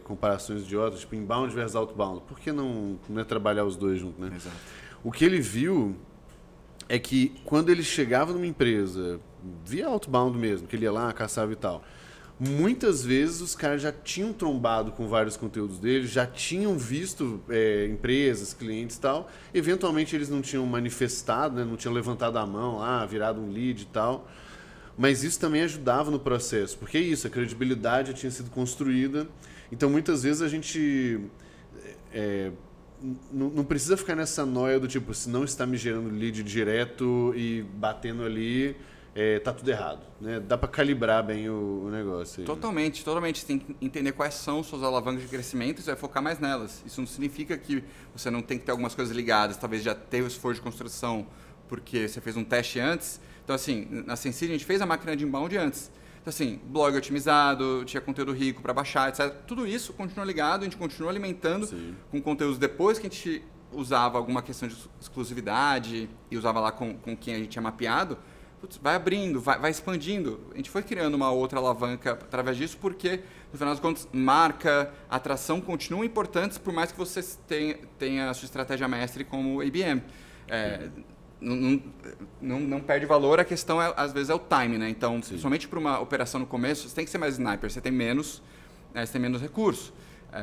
comparações idiotas, tipo inbound versus outbound. Por que não é trabalhar os dois juntos, né? Exato. O que ele viu é que quando ele chegava numa empresa, via outbound mesmo, que ele ia lá, caçava e tal, muitas vezes os caras já tinham trombado com vários conteúdos deles, já tinham visto empresas, clientes e tal, eventualmente eles não tinham manifestado, né? Não tinham levantado a mão lá, virado um lead e tal. Mas isso também ajudava no processo, porque é isso, a credibilidade tinha sido construída. Então, muitas vezes a gente não precisa ficar nessa noia do tipo, se não está me gerando lead direto e batendo ali, tá tudo errado, né? Dá para calibrar bem o negócio aí, Totalmente, totalmente. Você tem que entender quais são suas alavancas de crescimento e você vai focar mais nelas. Isso não significa que você não tem que ter algumas coisas ligadas, talvez já ter o esforço de construção porque você fez um teste antes. Então, assim, na Sensi a gente fez a máquina de inbound antes. Então, assim, blog otimizado, tinha conteúdo rico para baixar, etc. Tudo isso continua ligado, a gente continua alimentando com conteúdos depois que a gente usava alguma questão de exclusividade e usava lá com quem a gente tinha mapeado. Putz, vai abrindo, vai expandindo. A gente foi criando uma outra alavanca através disso porque, no final das contas, marca, atração continuam importantes por mais que você tenha a sua estratégia mestre como ABM. Não perde valor, a questão às vezes é o time, né? Então, principalmente para uma operação no começo, você tem que ser mais sniper, você tem menos recurso.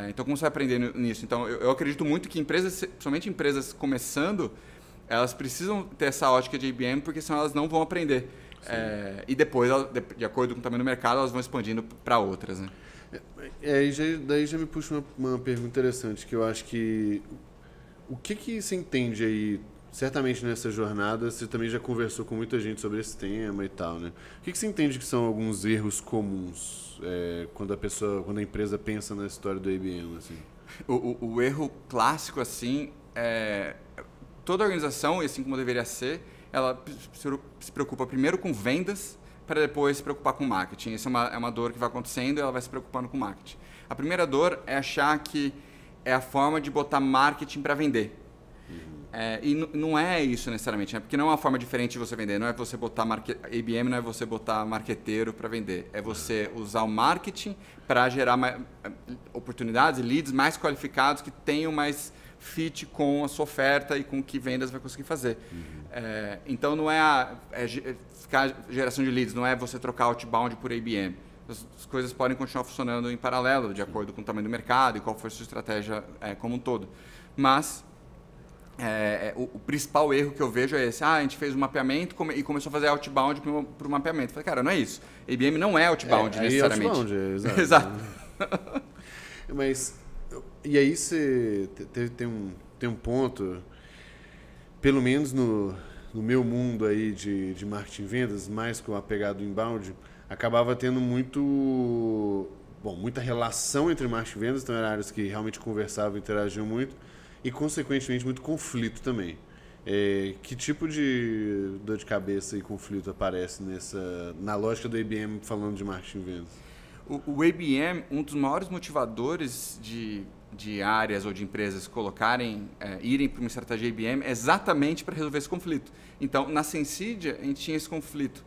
Então, como você vai aprender nisso? Então, eu acredito muito que empresas, principalmente empresas começando, elas precisam ter essa ótica de IBM, porque senão elas não vão aprender. E depois, de acordo com o tamanho do mercado, elas vão expandindo para outras, né? Daí já me puxa uma pergunta interessante, que eu acho que... O que você entende aí? Certamente nessa jornada você também já conversou com muita gente sobre esse tema e tal, né? O que você entende que são alguns erros comuns quando a empresa pensa na história do IBM, assim? O erro clássico, assim, toda organização, e assim como deveria ser, ela se preocupa primeiro com vendas para depois se preocupar com marketing. Essa é uma dor que vai acontecendo e ela vai se preocupando com marketing. A primeira dor é achar que é a forma de botar marketing para vender. E não é isso necessariamente, né? Porque não é uma forma diferente de você vender. Não é você botar ABM, não é você botar marqueteiro para vender. É você usar o marketing para gerar oportunidades e leads mais qualificados que tenham mais fit com a sua oferta e com o que vendas vai conseguir fazer. Então não é ficar geração de leads, não é você trocar outbound por ABM. As coisas podem continuar funcionando em paralelo, de acordo com o tamanho do mercado e qual for a sua estratégia como um todo. Mas o principal erro que eu vejo é esse. A gente fez um mapeamento e começou a fazer outbound para o mapeamento. Falei, cara, não é isso. ABM não é outbound necessariamente. Outbound, exato. Exato. Mas, e aí você tem um ponto, pelo menos no meu mundo aí de marketing e vendas, mais com a pegada do inbound, acabava tendo muita relação entre marketing e vendas, então eram áreas que realmente conversavam, interagiam muito, e, consequentemente, muito conflito também. Que tipo de dor de cabeça e conflito aparece na lógica do IBM falando de marketing e vendas? O IBM, um dos maiores motivadores de áreas ou de empresas irem para uma estratégia IBM é exatamente para resolver esse conflito. Então, na Sensidia, a gente tinha esse conflito.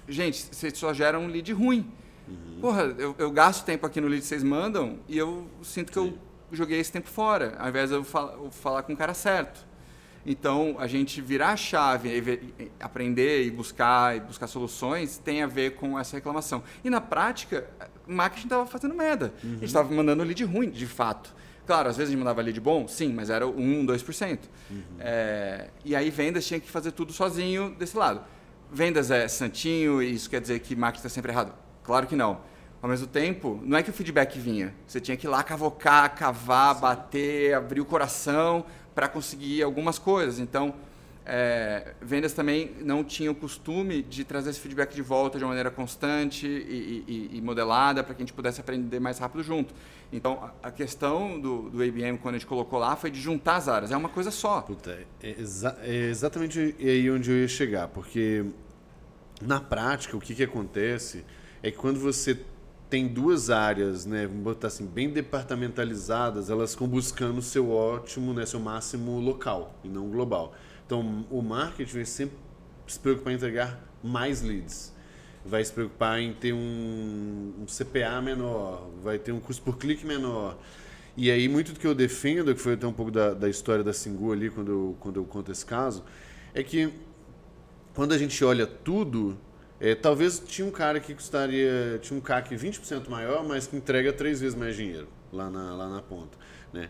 Gente, vocês só geram um lead ruim. Porra, eu gasto tempo aqui no lead que vocês mandam e eu sinto que eu joguei esse tempo fora, ao invés de eu falar com o cara certo. Então, a gente virar a chave, aprender e buscar soluções, tem a ver com essa reclamação. E na prática, o marketing estava fazendo merda. A gente estava mandando lead ruim, de fato. Claro, às vezes a gente mandava lead bom, sim, mas era 1, 2%. E aí vendas tinha que fazer tudo sozinho desse lado. Vendas é santinho e isso quer dizer que marketing está sempre errado? Claro que não. Ao mesmo tempo, não é que o feedback vinha. Você tinha que ir lá cavocar, cavar, bater, abrir o coração para conseguir algumas coisas. Então, vendas também não tinham o costume de trazer esse feedback de volta de uma maneira constante e modelada para que a gente pudesse aprender mais rápido junto. Então, a questão do IBM, quando a gente colocou lá, foi de juntar as áreas. É uma coisa só. Puta, é exatamente aí onde eu ia chegar. Porque, na prática, o que acontece é que quando você tem duas áreas, né, vamos botar assim, bem departamentalizadas, elas ficam buscando o seu ótimo, né, seu máximo local e não global. Então, o marketing vai sempre se preocupar em entregar mais leads, vai se preocupar em ter um CPA menor, vai ter um custo por clique menor. E aí, muito do que eu defendo, que foi até um pouco da história da Singu ali, quando eu conto esse caso, é que quando a gente olha tudo, talvez tinha um cara que tinha um CAC 20% maior, mas que entrega 3 vezes mais dinheiro lá na ponta, né?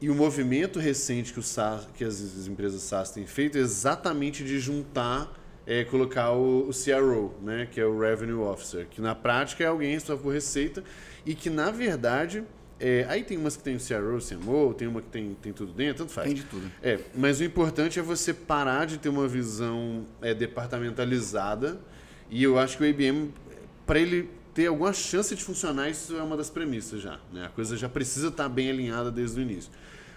E o movimento recente que as empresas SaaS têm feito é exatamente de juntar, colocar o CRO, né? Que é o Revenue Officer, que na prática é alguém responsável por receita e que, na verdade, Aí tem umas que tem o CRO, CMO, tem uma que tem tudo dentro, tanto faz. Tem de tudo. Mas o importante é você parar de ter uma visão departamentalizada, e eu acho que o IBM, para ele ter alguma chance de funcionar, isso é uma das premissas já, né? A coisa já precisa estar bem alinhada desde o início.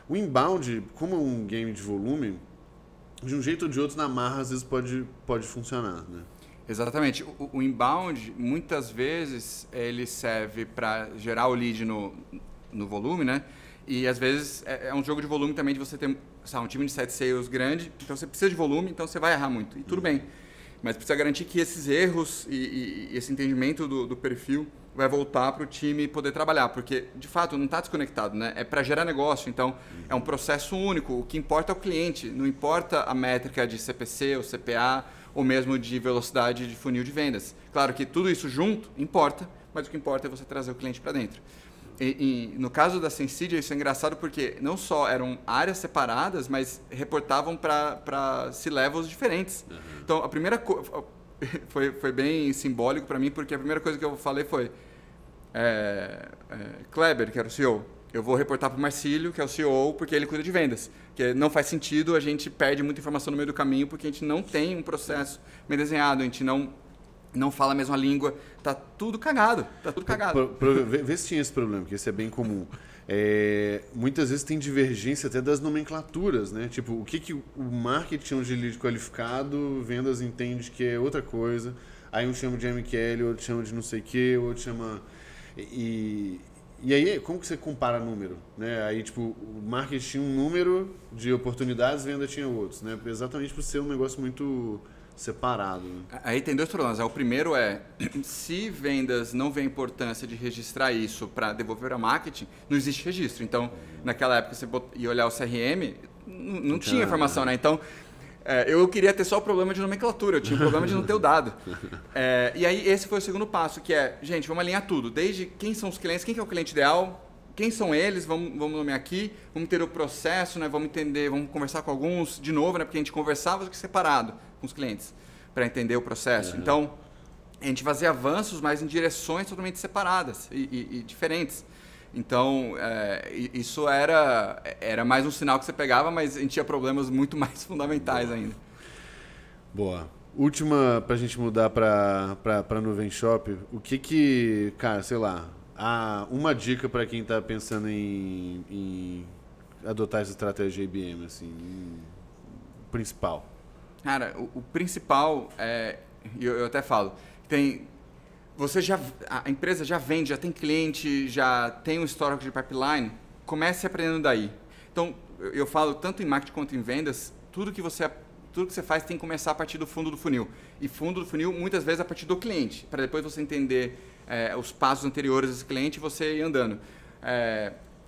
O inbound, como é um game de volume, de um jeito ou de outro, na marra, às vezes pode funcionar, né? Exatamente. O inbound, muitas vezes, ele serve para gerar o lead no volume, né? E, às vezes, é um jogo de volume também de você ter um time de 7 sales grande, então você precisa de volume, então você vai errar muito. E tudo bem. Mas precisa garantir que esses erros e esse entendimento do perfil vai voltar para o time poder trabalhar, porque, de fato, não está desconectado, né? É para gerar negócio, então é um processo único. O que importa é o cliente, não importa a métrica de CPC ou CPA, ou mesmo de velocidade de funil de vendas. Claro que tudo isso junto importa, mas o que importa é você trazer o cliente para dentro. E no caso da Sensidia, isso é engraçado porque não só eram áreas separadas, mas reportavam para C-levels diferentes. Uhum. Então, a primeira coisa... Foi bem simbólico para mim, porque a primeira coisa que eu falei foi Kleber, que era o CEO, eu vou reportar para o Marcílio, que é o CEO, porque ele cuida de vendas. Porque não faz sentido, a gente perde muita informação no meio do caminho, porque a gente não tem um processo bem desenhado, a gente não fala a mesma língua, tá tudo cagado, Vê se tinha esse problema, que esse é bem comum. Muitas vezes tem divergência até das nomenclaturas, né? Tipo, o que o marketing chama de lead qualificado, vendas entende que é outra coisa, aí um chama de MQL, outro chama de não sei o que, outro chama... E aí, como que você compara número? Né? Aí, tipo, o marketing tinha um número de oportunidades, venda tinha outros, né? Exatamente por ser um negócio muito separado. Né? Aí tem dois problemas. O primeiro é, se vendas não vê a importância de registrar isso para devolver a marketing, não existe registro. Então, naquela época, você ia olhar o CRM, não tinha informação, né? Então, eu queria ter só o problema de nomenclatura, eu tinha o problema de não ter o dado. E aí, esse foi o segundo passo, que é, gente, vamos alinhar tudo. Desde quem são os clientes, quem que é o cliente ideal, quem são eles, vamos nomear aqui, vamos ter o processo, né? Vamos entender, vamos conversar com alguns de novo, né? Porque a gente conversava separado com os clientes para entender o processo. Uhum. Então, a gente fazia avanços, mas em direções totalmente separadas e diferentes. Então, isso era mais um sinal que você pegava, mas a gente tinha problemas muito mais fundamentais ainda. Boa. Última, para a gente mudar para Nuvem Shop, o que, cara, sei lá, uma dica para quem está pensando em adotar essa estratégia IBM, assim, principal? Cara, o principal eu até falo, a empresa já vende, já tem cliente, já tem um histórico de pipeline, comece aprendendo daí. Então, eu falo tanto em marketing quanto em vendas, tudo que você faz tem que começar a partir do fundo do funil. E fundo do funil, muitas vezes, a partir do cliente, para depois você entender os passos anteriores desse cliente e você ir andando.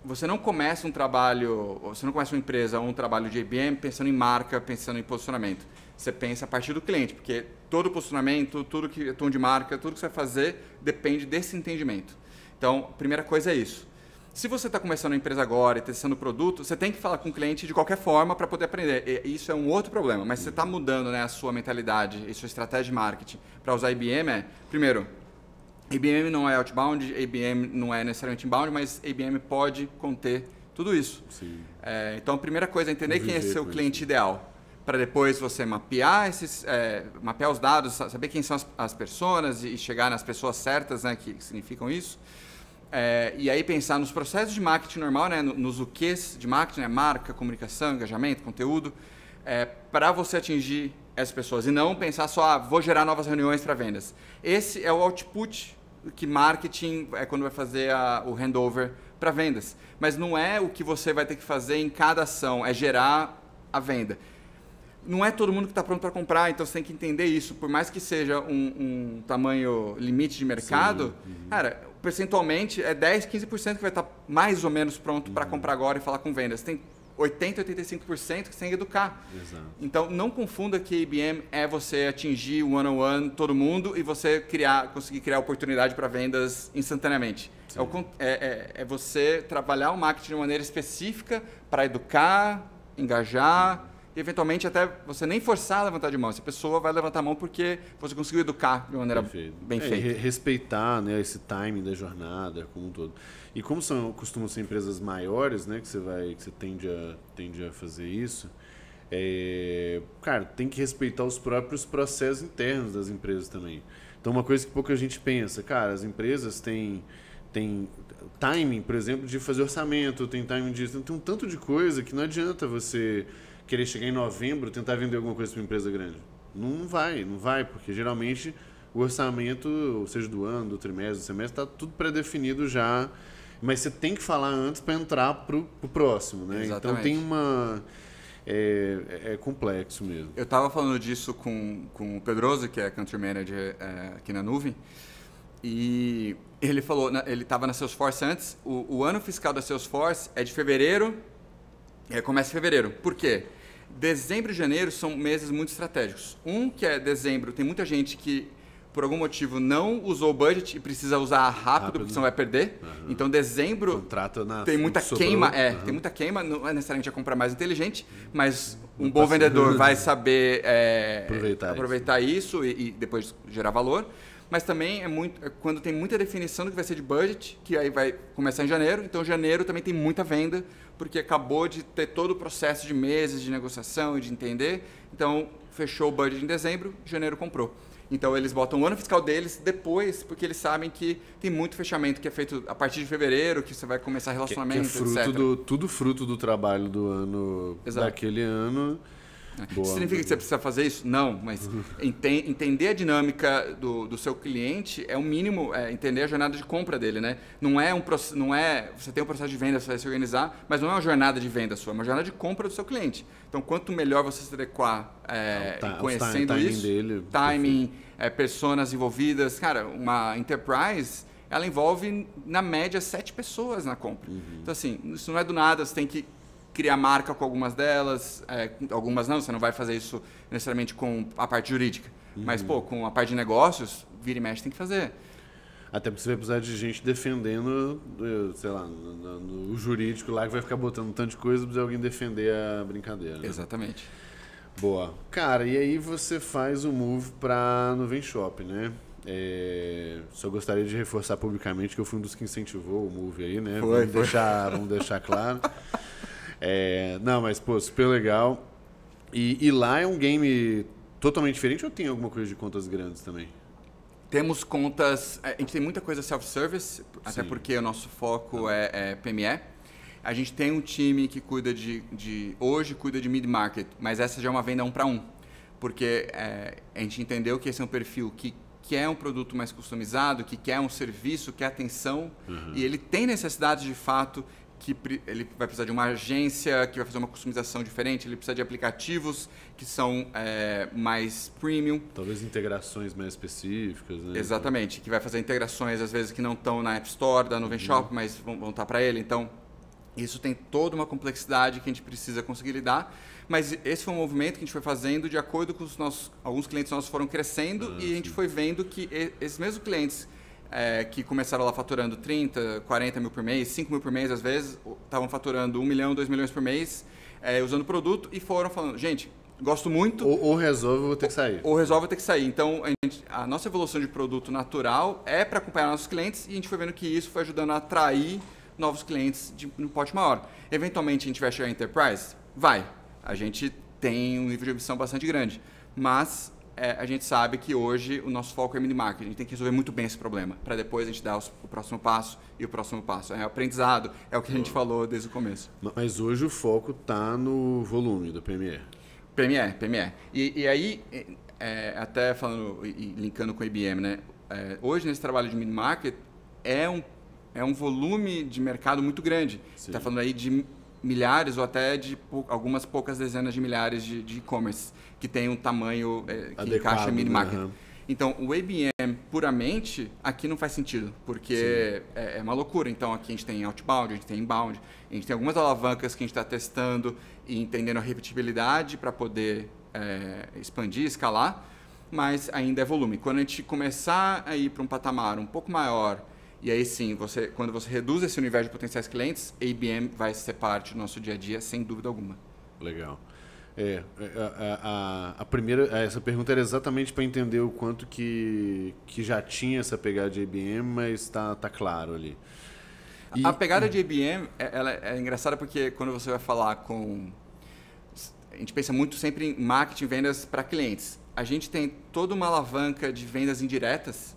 Você não começa uma empresa ou um trabalho de IBM pensando em marca, pensando em posicionamento. Você pensa a partir do cliente, porque todo posicionamento, tudo que é tom de marca, tudo que você vai fazer depende desse entendimento. Então, a primeira coisa é isso. Se você está começando a empresa agora e testando o produto, você tem que falar com o cliente de qualquer forma para poder aprender. E isso é um outro problema, mas se você está mudando, né, a sua mentalidade e sua estratégia de marketing para usar IBM, primeiro, IBM não é outbound, IBM não é necessariamente inbound, mas IBM pode conter tudo isso. Então, a primeira coisa é entender quem é seu cliente ideal, para depois você mapear mapear os dados, saber quem são as pessoas e chegar nas pessoas certas, né, que significam isso. E aí pensar nos processos de marketing normal, né, nos o quês de marketing, né, marca, comunicação, engajamento, conteúdo, para você atingir essas pessoas. E não pensar só, vou gerar novas reuniões para vendas. Esse é o output que marketing é quando vai fazer o handover para vendas. Mas não é o que você vai ter que fazer em cada ação, é gerar a venda. Não é todo mundo que está pronto para comprar, então você tem que entender isso. Por mais que seja um tamanho limite de mercado, cara, percentualmente é 10, 15% que vai estar mais ou menos pronto para comprar agora e falar com vendas. Tem 80, 85% que você tem que educar. Exato. Então, não confunda que IBM é você atingir one-on-one todo mundo e você conseguir criar oportunidade para vendas instantaneamente. É você trabalhar o marketing de uma maneira específica para educar, engajar e eventualmente até você nem forçar a levantar de mão. Essa pessoa vai levantar a mão porque você conseguiu educar de uma maneira bem feita. Respeitar, né, esse timing da jornada como um todo. E como costumam ser empresas maiores, né, que você tende a fazer isso, cara, tem que respeitar os próprios processos internos das empresas também. Então, uma coisa que pouca gente pensa, cara, as empresas têm timing, por exemplo, de fazer orçamento, tem timing disso, tem um tanto de coisa que não adianta você querer chegar em novembro e tentar vender alguma coisa para uma empresa grande. Não vai, porque geralmente o orçamento, ou seja, do ano, do trimestre, do semestre, está tudo pré-definido já, mas você tem que falar antes para entrar para o próximo, né? Exatamente. Então tem uma... É complexo mesmo. Eu estava falando disso com o Pedroso, que é Country Manager aqui na Nuvem, e ele falou, ele estava na Salesforce antes, o ano fiscal da Salesforce é de fevereiro, começa em fevereiro. Por quê? Dezembro e janeiro são meses muito estratégicos. Que é dezembro, tem muita gente que por algum motivo não usou o budget e precisa usar rápido, porque senão vai perder. Uhum. Então, dezembro tem muita queima. Tem muita queima. Não é necessariamente a compra mais inteligente, mas um bom vendedor vai saber aproveitar isso e depois gerar valor. Mas também quando tem muita definição do que vai ser de budget, que aí vai começar em janeiro. Então, janeiro também tem muita venda, porque acabou de ter todo o processo de meses de negociação e de entender. Então, fechou o budget em dezembro, janeiro comprou. Então, eles botam o ano fiscal deles depois, porque eles sabem que tem muito fechamento que é feito a partir de fevereiro, que você vai começar relacionamento, que é fruto etc. Tudo fruto do trabalho do ano, daquele ano. Boa, significa que você precisa fazer isso? Não, mas entender a dinâmica do seu cliente é o mínimo, entender a jornada de compra dele, né? Você tem um processo de venda, você vai se organizar, mas não é uma jornada de venda sua, é uma jornada de compra do seu cliente. Então, quanto melhor você se adequar conhecendo isso, dele, timing, personas envolvidas. Cara, uma enterprise, ela envolve, na média, 7 pessoas na compra. Uhum. Então, assim, isso não é do nada, você tem que criar marca com algumas delas, algumas não, você não vai fazer isso necessariamente com a parte jurídica. Uhum. Mas, com a parte de negócios, vira e mexe tem que fazer. Até porque você vai precisar de gente defendendo, sei lá, no jurídico lá, que vai ficar botando um tanto de coisa, precisa alguém defender a brincadeira. Né? Exatamente. Boa. Cara, e aí você faz o move para Nuvem Shop, né? Só gostaria de reforçar publicamente que eu fui um dos que incentivou o move aí, né? Vamos deixar claro. Não, mas, super legal. E lá é um game totalmente diferente ou tem alguma coisa de contas grandes também? Temos contas... A gente tem muita coisa self-service, até porque o nosso foco é PME. A gente tem um time que cuida hoje cuida de mid-market, mas essa já é uma venda 1 para 1. Porque a gente entendeu que esse é um perfil que quer um produto mais customizado, que quer um serviço, quer atenção, e ele tem necessidades de fato que ele vai precisar de uma agência que vai fazer uma customização diferente, ele precisa de aplicativos que são mais premium. Talvez integrações mais específicas, né? Exatamente, que vai fazer integrações às vezes que não estão na App Store, da Nuvem Shop, mas vão estar para ele. Então, isso tem toda uma complexidade que a gente precisa conseguir lidar. Mas esse foi um movimento que a gente foi fazendo de acordo com alguns clientes nossos foram crescendo e a gente foi vendo que esses mesmos clientes que começaram lá faturando 30, 40 mil por mês, 5 mil por mês às vezes, estavam faturando 1 milhão, 2 milhões por mês, usando o produto e foram falando, gente, gosto muito... Ou resolve, eu vou ter que sair. Ou resolve, eu vou ter que sair. Então, a nossa evolução de produto natural é para acompanhar nossos clientes e a gente foi vendo que isso foi ajudando a atrair novos clientes no pote maior. Eventualmente, a gente vai chegar em Enterprise? Vai. A gente tem um nível de ambição bastante grande, mas... a gente sabe que hoje o nosso foco é mid-market. A gente tem que resolver muito bem esse problema, para depois a gente dar o próximo passo e o próximo passo. É o aprendizado, é o que a gente falou desde o começo. Mas hoje o foco está no volume do PME. PME. E aí, até falando e linkando com a IBM, né? Hoje, nesse trabalho de mid-market, é um volume de mercado muito grande. Você está falando aí de milhares ou até de algumas poucas dezenas de milhares de e-commerce que tem um tamanho que encaixa mid-market. Né? Então, o ABM puramente aqui não faz sentido, porque é uma loucura. Então, aqui a gente tem outbound, a gente tem inbound, a gente tem algumas alavancas que a gente está testando e entendendo a repetibilidade para poder expandir, escalar, mas ainda é volume. Quando a gente começar a ir para um patamar um pouco maior, e aí sim, quando você reduz esse universo de potenciais clientes, a IBM vai ser parte do nosso dia a dia, sem dúvida alguma. Legal. Essa pergunta era exatamente para entender o quanto que já tinha essa pegada de IBM, mas tá claro ali. A pegada de IBM, ela é engraçada porque quando você vai falar com... A gente pensa muito sempre em marketing e vendas para clientes. A gente tem toda uma alavanca de vendas indiretas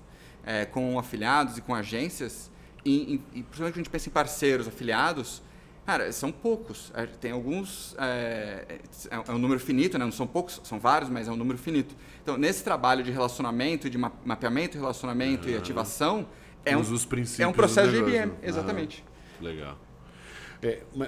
com afiliados e com agências, e principalmente quando a gente pensa em parceiros afiliados, cara, são poucos. Tem alguns... É um número finito, né? Não são poucos, são vários, mas é um número finito. Então, nesse trabalho de relacionamento, de mapeamento, relacionamento e ativação, é um processo de IBM, exatamente. Legal.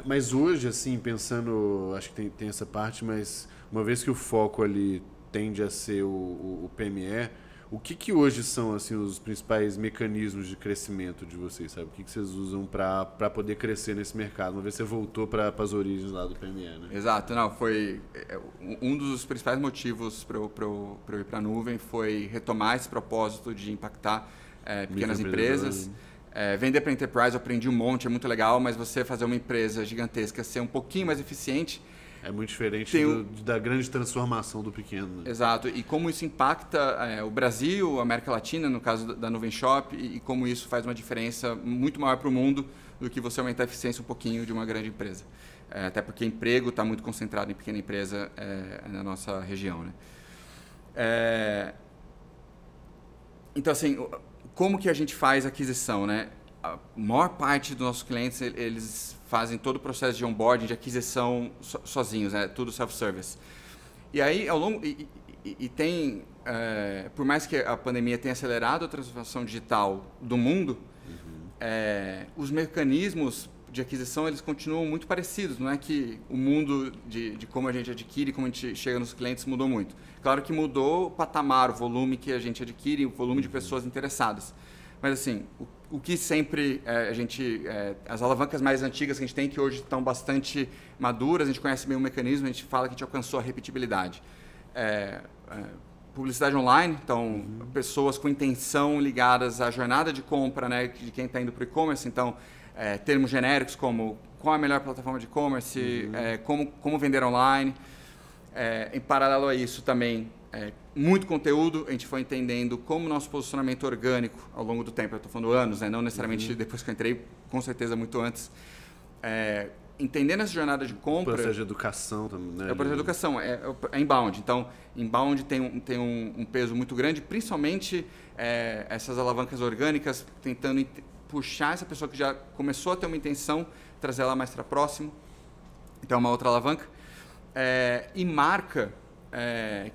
Mas hoje, assim, pensando... Acho que tem essa parte, mas uma vez que o foco ali tende a ser o PME... O que hoje são assim, os principais mecanismos de crescimento de vocês? Sabe? O que vocês usam para poder crescer nesse mercado? Uma vez você voltou para as origens lá do PME, né? Exato. Não, foi um dos principais motivos para eu ir para a nuvem foi retomar esse propósito de impactar pequenas empresas. Vender para enterprise, eu aprendi um monte, é muito legal, mas você fazer uma empresa gigantesca ser um pouquinho mais eficiente... É muito diferente da grande transformação do pequeno. Né? Exato. E como isso impacta o Brasil, a América Latina, no caso da Nuvem Shop, e como isso faz uma diferença muito maior para o mundo do que você aumentar a eficiência um pouquinho de uma grande empresa. Até porque emprego está muito concentrado em pequena empresa na nossa região. Né? Então, assim, como que a gente faz aquisição? Né? A maior parte dos nossos clientes, eles fazem todo o processo de onboarding, de aquisição sozinhos, né? Tudo self-service. E aí, ao longo... tem... por mais que a pandemia tenha acelerado a transformação digital do mundo, os mecanismos de aquisição, eles continuam muito parecidos. Não é que o mundo de como a gente adquire, como a gente chega nos clientes, mudou muito. Claro que mudou o patamar, o volume que a gente adquire, o volume de pessoas interessadas. Mas, assim, o que sempre as alavancas mais antigas que a gente tem, que hoje estão bastante maduras, a gente conhece bem o mecanismo, a gente fala que a gente alcançou a repetibilidade. Publicidade online, então, pessoas com intenção ligadas à jornada de compra, né, de quem está indo para o e-commerce. Então, termos genéricos como qual é a melhor plataforma de e-commerce, como vender online. Em paralelo a isso também, muito conteúdo, a gente foi entendendo como o nosso posicionamento orgânico ao longo do tempo, eu estou falando anos, né? Não necessariamente depois que eu entrei, com certeza muito antes, entendendo essa jornada de compra... O processo de educação também, né? O processo de educação, é inbound. Então, inbound tem um peso muito grande, principalmente essas alavancas orgânicas, tentando puxar essa pessoa que já começou a ter uma intenção, trazer ela mais para próximo. Então, é uma outra alavanca. E marca...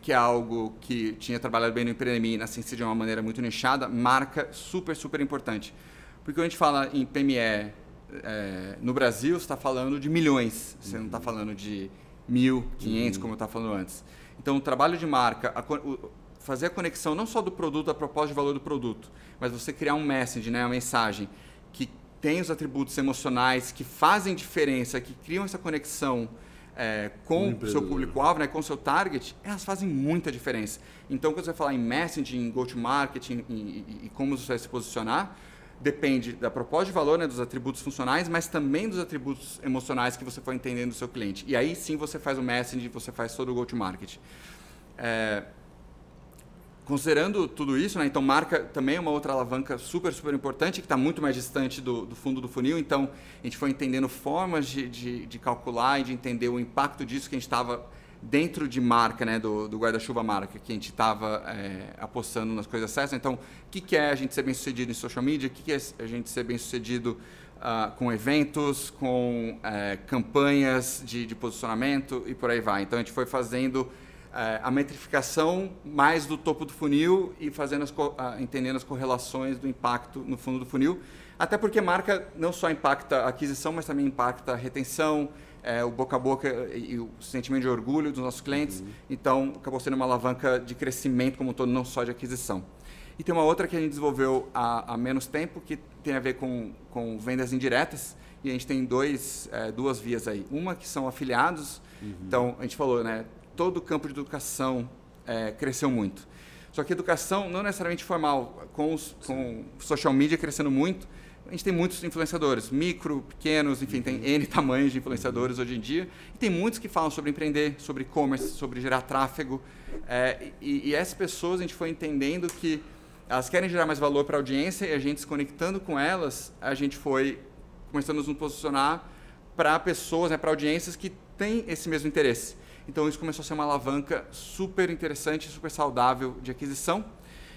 que é algo que tinha trabalhado bem no Empreendemi, na ciência de uma maneira muito nichada, marca super, super importante. Porque quando a gente fala em PME no Brasil, você está falando de milhões, você não está falando de 1.500, como eu estava falando antes. Então, o trabalho de marca, fazer a conexão não só do produto, a proposta de valor do produto, mas você criar um message, né, uma mensagem que tem os atributos emocionais que fazem diferença, que criam essa conexão com o seu público-alvo, né, com o seu target, elas fazem muita diferença. Então, quando você vai falar em messaging, go-to-market e como você vai se posicionar, depende da proposta de valor, né, dos atributos funcionais, mas também dos atributos emocionais que você for entendendo do seu cliente. E aí sim você faz o messaging, você faz todo o go-to-market. Considerando tudo isso, né, então marca também é uma outra alavanca super, super importante, que está muito mais distante do fundo do funil. Então, a gente foi entendendo formas de calcular e de entender o impacto disso que a gente estava dentro de marca, né, do guarda-chuva marca, que a gente estava apostando nas coisas certas. Então, o que é a gente ser bem-sucedido em social media? O que é a gente ser bem-sucedido com eventos, com campanhas de posicionamento e por aí vai. Então, a gente foi fazendo... a metrificação mais do topo do funil e entendendo as correlações do impacto no fundo do funil. Até porque marca não só impacta a aquisição, mas também impacta a retenção, o boca a boca e o sentimento de orgulho dos nossos clientes. Então, acabou sendo uma alavanca de crescimento como um todo, não só de aquisição. E tem uma outra que a gente desenvolveu há menos tempo, que tem a ver com vendas indiretas. E a gente tem duas vias aí. Uma que são afiliados. Então, a gente falou, né? Todo o campo de educação cresceu muito. Só que educação não necessariamente formal, com social media crescendo muito, a gente tem muitos influenciadores, micro, pequenos, enfim, tem N tamanhos de influenciadores hoje em dia. E tem muitos que falam sobre empreender, sobre e-commerce, sobre gerar tráfego. E essas pessoas, a gente foi entendendo que elas querem gerar mais valor para a audiência, e a gente se conectando com elas, a gente foi começando a nos posicionar para pessoas, para audiências que têm esse mesmo interesse. Então isso começou a ser uma alavanca super interessante, super saudável de aquisição.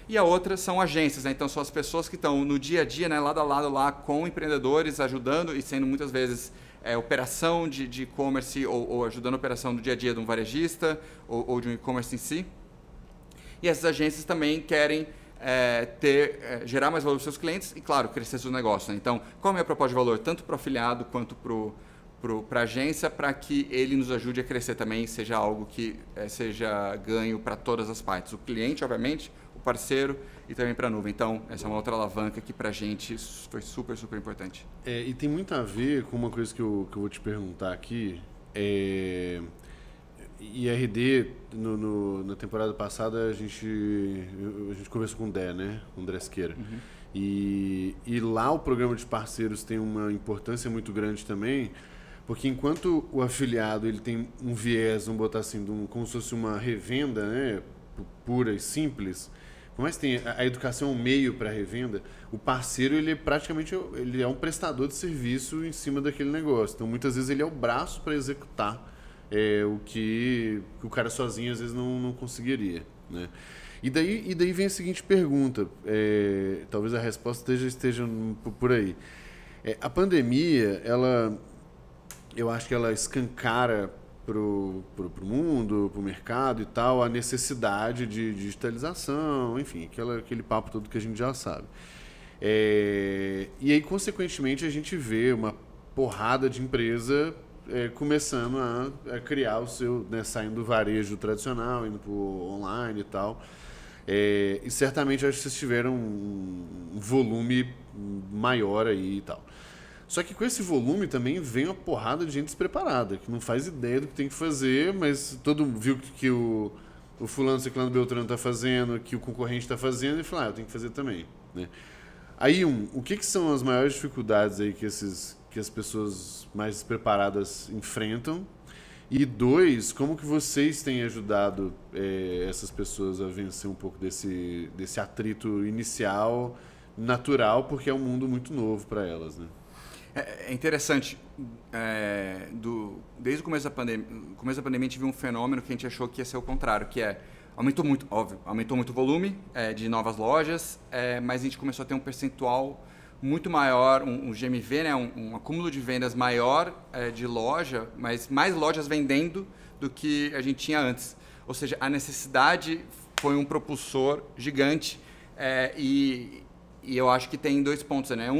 E a outra são agências, né? Então são as pessoas que estão no dia a dia, né, lado a lado lá com empreendedores, ajudando e sendo muitas vezes operação de e-commerce ou ajudando a operação do dia a dia de um varejista ou de um e-commerce em si. E essas agências também querem gerar mais valor para os seus clientes e, claro, crescer seu negócio, né? Então, qual é a minha proposta de valor? Tanto para o afiliado quanto para a agência, para que ele nos ajude a crescer também, seja algo que seja ganho para todas as partes. O cliente, obviamente, o parceiro e também para a nuvem. Então, essa é uma outra alavanca que para a gente foi super, super importante. E tem muito a ver com uma coisa que eu vou te perguntar aqui. IRD, na temporada passada, a gente conversou com o Dé, né? Com o Dresqueira. Uhum. E lá o programa de parceiros tem uma importância muito grande também, porque enquanto o afiliado ele tem um viés, vamos botar assim, como se fosse uma revenda, né? Pura e simples, por mais que tenha a educação é um meio para a revenda, o parceiro ele praticamente ele é um prestador de serviço em cima daquele negócio. Então, muitas vezes, ele é o braço para executar o que o cara sozinho às vezes não conseguiria, né? E daí vem a seguinte pergunta, talvez a resposta esteja por aí. A pandemia, eu acho que ela escancara pro mundo, pro mercado e tal, a necessidade de digitalização, enfim, aquele papo todo que a gente já sabe. E aí, consequentemente, a gente vê uma porrada de empresa começando a criar o seu, né, saindo do varejo tradicional, indo para o online e tal. E certamente acho que vocês tiveram um volume maior aí e tal. Só que com esse volume também vem uma porrada de gente despreparada, que não faz ideia do que tem que fazer, mas todo mundo viu que o fulano, ciclano, beltrano está fazendo, que o concorrente está fazendo, e fala, eu tenho que fazer também, né? Aí, o que são as maiores dificuldades aí que as pessoas mais despreparadas enfrentam? E 2, como que vocês têm ajudado essas pessoas a vencer um pouco desse atrito inicial, natural, porque é um mundo muito novo para elas, né? É interessante, desde o começo da pandemia a gente viu um fenômeno que a gente achou que ia ser o contrário, que aumentou muito o volume de novas lojas, mas a gente começou a ter um percentual muito maior, um GMV, né, um acúmulo de vendas maior de loja, mas mais lojas vendendo do que a gente tinha antes. Ou seja, a necessidade foi um propulsor gigante e eu acho que tem 2 pontos, né?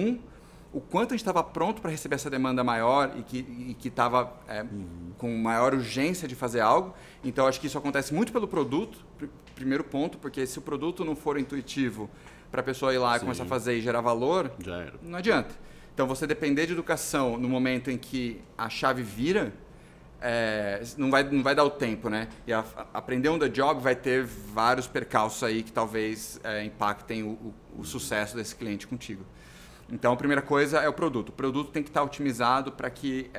O quanto a gente estava pronto para receber essa demanda maior e que estava com maior urgência de fazer algo. Então, acho que isso acontece muito pelo produto, primeiro ponto, porque se o produto não for intuitivo para a pessoa ir lá e começar a fazer e gerar valor, não adianta. Então, você depender de educação no momento em que a chave vira, não vai dar o tempo, né? E aprender on the job vai ter vários percalços aí que talvez impactem o sucesso desse cliente contigo. Então, a primeira coisa é o produto. O produto tem que estar otimizado para que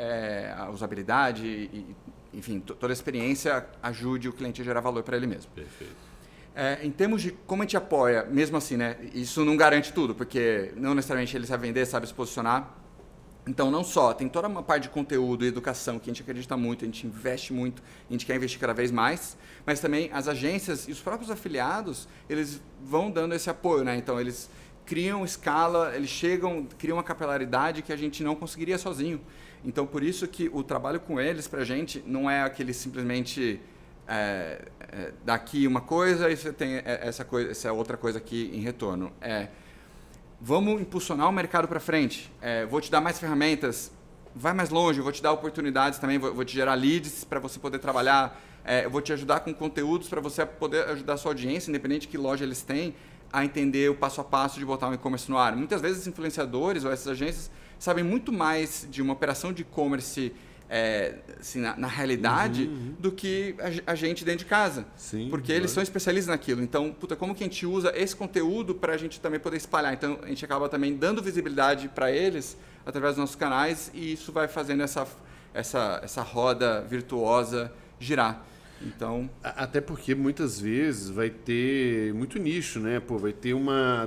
a usabilidade enfim, toda a experiência ajude o cliente a gerar valor para ele mesmo. Perfeito. Em termos de como a gente apoia, mesmo assim, né, isso não garante tudo, porque não necessariamente ele sabe vender, sabe se posicionar. Então, não só, tem toda uma parte de conteúdo e educação que a gente acredita muito, a gente investe muito, a gente quer investir cada vez mais, mas também as agências e os próprios afiliados, eles vão dando esse apoio, né? Então, eles criam escala, eles criam uma capilaridade que a gente não conseguiria sozinho. Então, por isso que o trabalho com eles, para a gente, não é aquele simplesmente daqui uma coisa e você tem essa outra coisa aqui em retorno. Vamos impulsionar o mercado para frente, vou te dar mais ferramentas, vai mais longe, vou te dar oportunidades também, vou te gerar leads para você poder trabalhar, eu vou te ajudar com conteúdos para você poder ajudar a sua audiência, independente de que loja eles têm, a entender o passo a passo de botar um e-commerce no ar. Muitas vezes, os influenciadores ou essas agências sabem muito mais de uma operação de e-commerce assim, na realidade do que a gente dentro de casa. Sim, porque eles são especialistas naquilo. Então, como que a gente usa esse conteúdo para a gente também poder espalhar? Então, a gente acaba também dando visibilidade para eles através dos nossos canais e isso vai fazendo essa roda virtuosa girar. Então... Até porque muitas vezes vai ter muito nicho, né? Pô, vai ter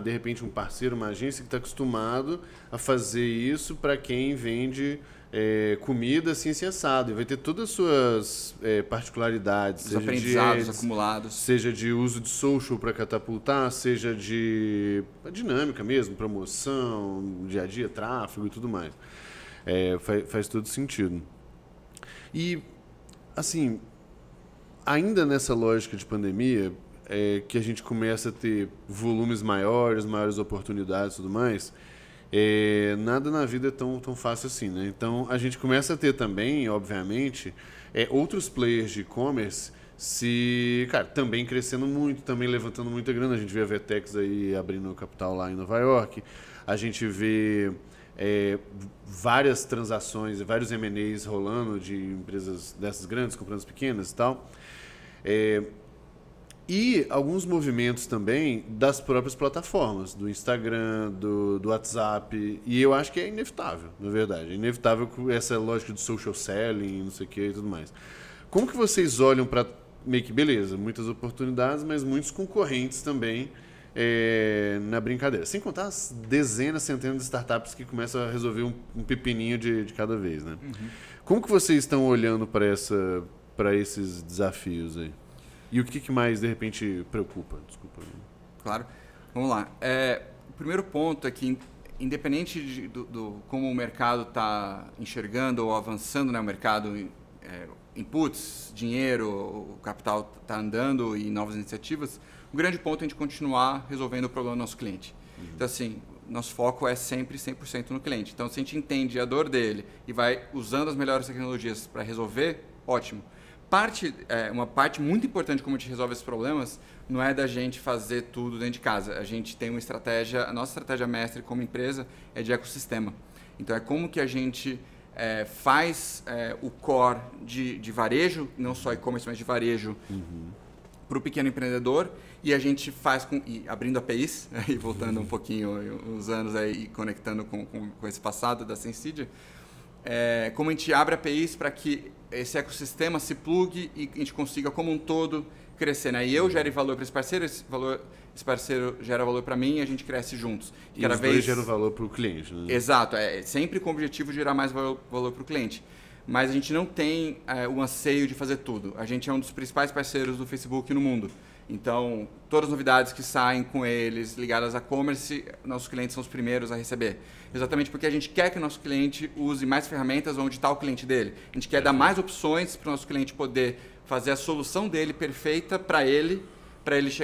de repente um parceiro, uma agência que está acostumado a fazer isso para quem vende comida assim, assado. E vai ter todas as suas particularidades. Os aprendizados acumulados. Seja de uso de social para catapultar, seja de dinâmica mesmo, promoção, dia a dia, tráfego e tudo mais. Faz todo sentido. E, assim... Ainda nessa lógica de pandemia, que a gente começa a ter volumes maiores oportunidades e tudo mais, nada na vida é tão fácil assim, né? Então, a gente começa a ter também, obviamente, outros players de e-commerce também crescendo muito, também levantando muita grana. A gente vê a Vetex aí abrindo capital lá em Nova York, a gente vê... várias transações, vários M&As rolando de empresas dessas grandes comprando as pequenas e tal. E alguns movimentos também das próprias plataformas, do Instagram, do WhatsApp. E eu acho que é inevitável, na verdade. É inevitável com essa lógica de social selling, não sei o que e tudo mais. Como que vocês olham para meio que beleza, muitas oportunidades, mas muitos concorrentes também na brincadeira. Sem contar as dezenas, centenas de startups que começam a resolver um pepininho de cada vez, né? Como que vocês estão olhando para esses desafios aí? E o que mais, de repente, preocupa? Desculpa. Claro. Vamos lá. O primeiro ponto é que, independente do como o mercado está enxergando ou avançando, né, o mercado, inputs, dinheiro, o capital está andando e novas iniciativas, o grande ponto é a gente continuar resolvendo o problema do nosso cliente. Então, assim, nosso foco é sempre 100% no cliente. Então, se a gente entende a dor dele e vai usando as melhores tecnologias para resolver, ótimo. Uma parte muito importante de como a gente resolve esses problemas não é da gente fazer tudo dentro de casa. A gente tem uma estratégia, a nossa estratégia mestre como empresa é de ecossistema. Então, é como que a gente faz o core de varejo, não só e-commerce, mas de varejo, para o pequeno empreendedor, e a gente faz abrindo APIs, e voltando um pouquinho uns anos aí, e conectando com esse passado da Sensidia, como a gente abre APIs para que esse ecossistema se plugue e a gente consiga como um todo crescer, né? E eu gere valor para esse parceiro gera valor para mim e a gente cresce juntos. E os dois geram valor para o cliente, né? Exato, sempre com o objetivo de gerar mais valor para o cliente. Mas a gente não tem o anseio de fazer tudo. A gente é um dos principais parceiros do Facebook no mundo. Então, todas as novidades que saem com eles, ligadas a e-commerce, nossos clientes são os primeiros a receber. Exatamente porque a gente quer que o nosso cliente use mais ferramentas onde está o cliente dele. A gente quer dar mais opções para o nosso cliente poder fazer a solução dele perfeita para ele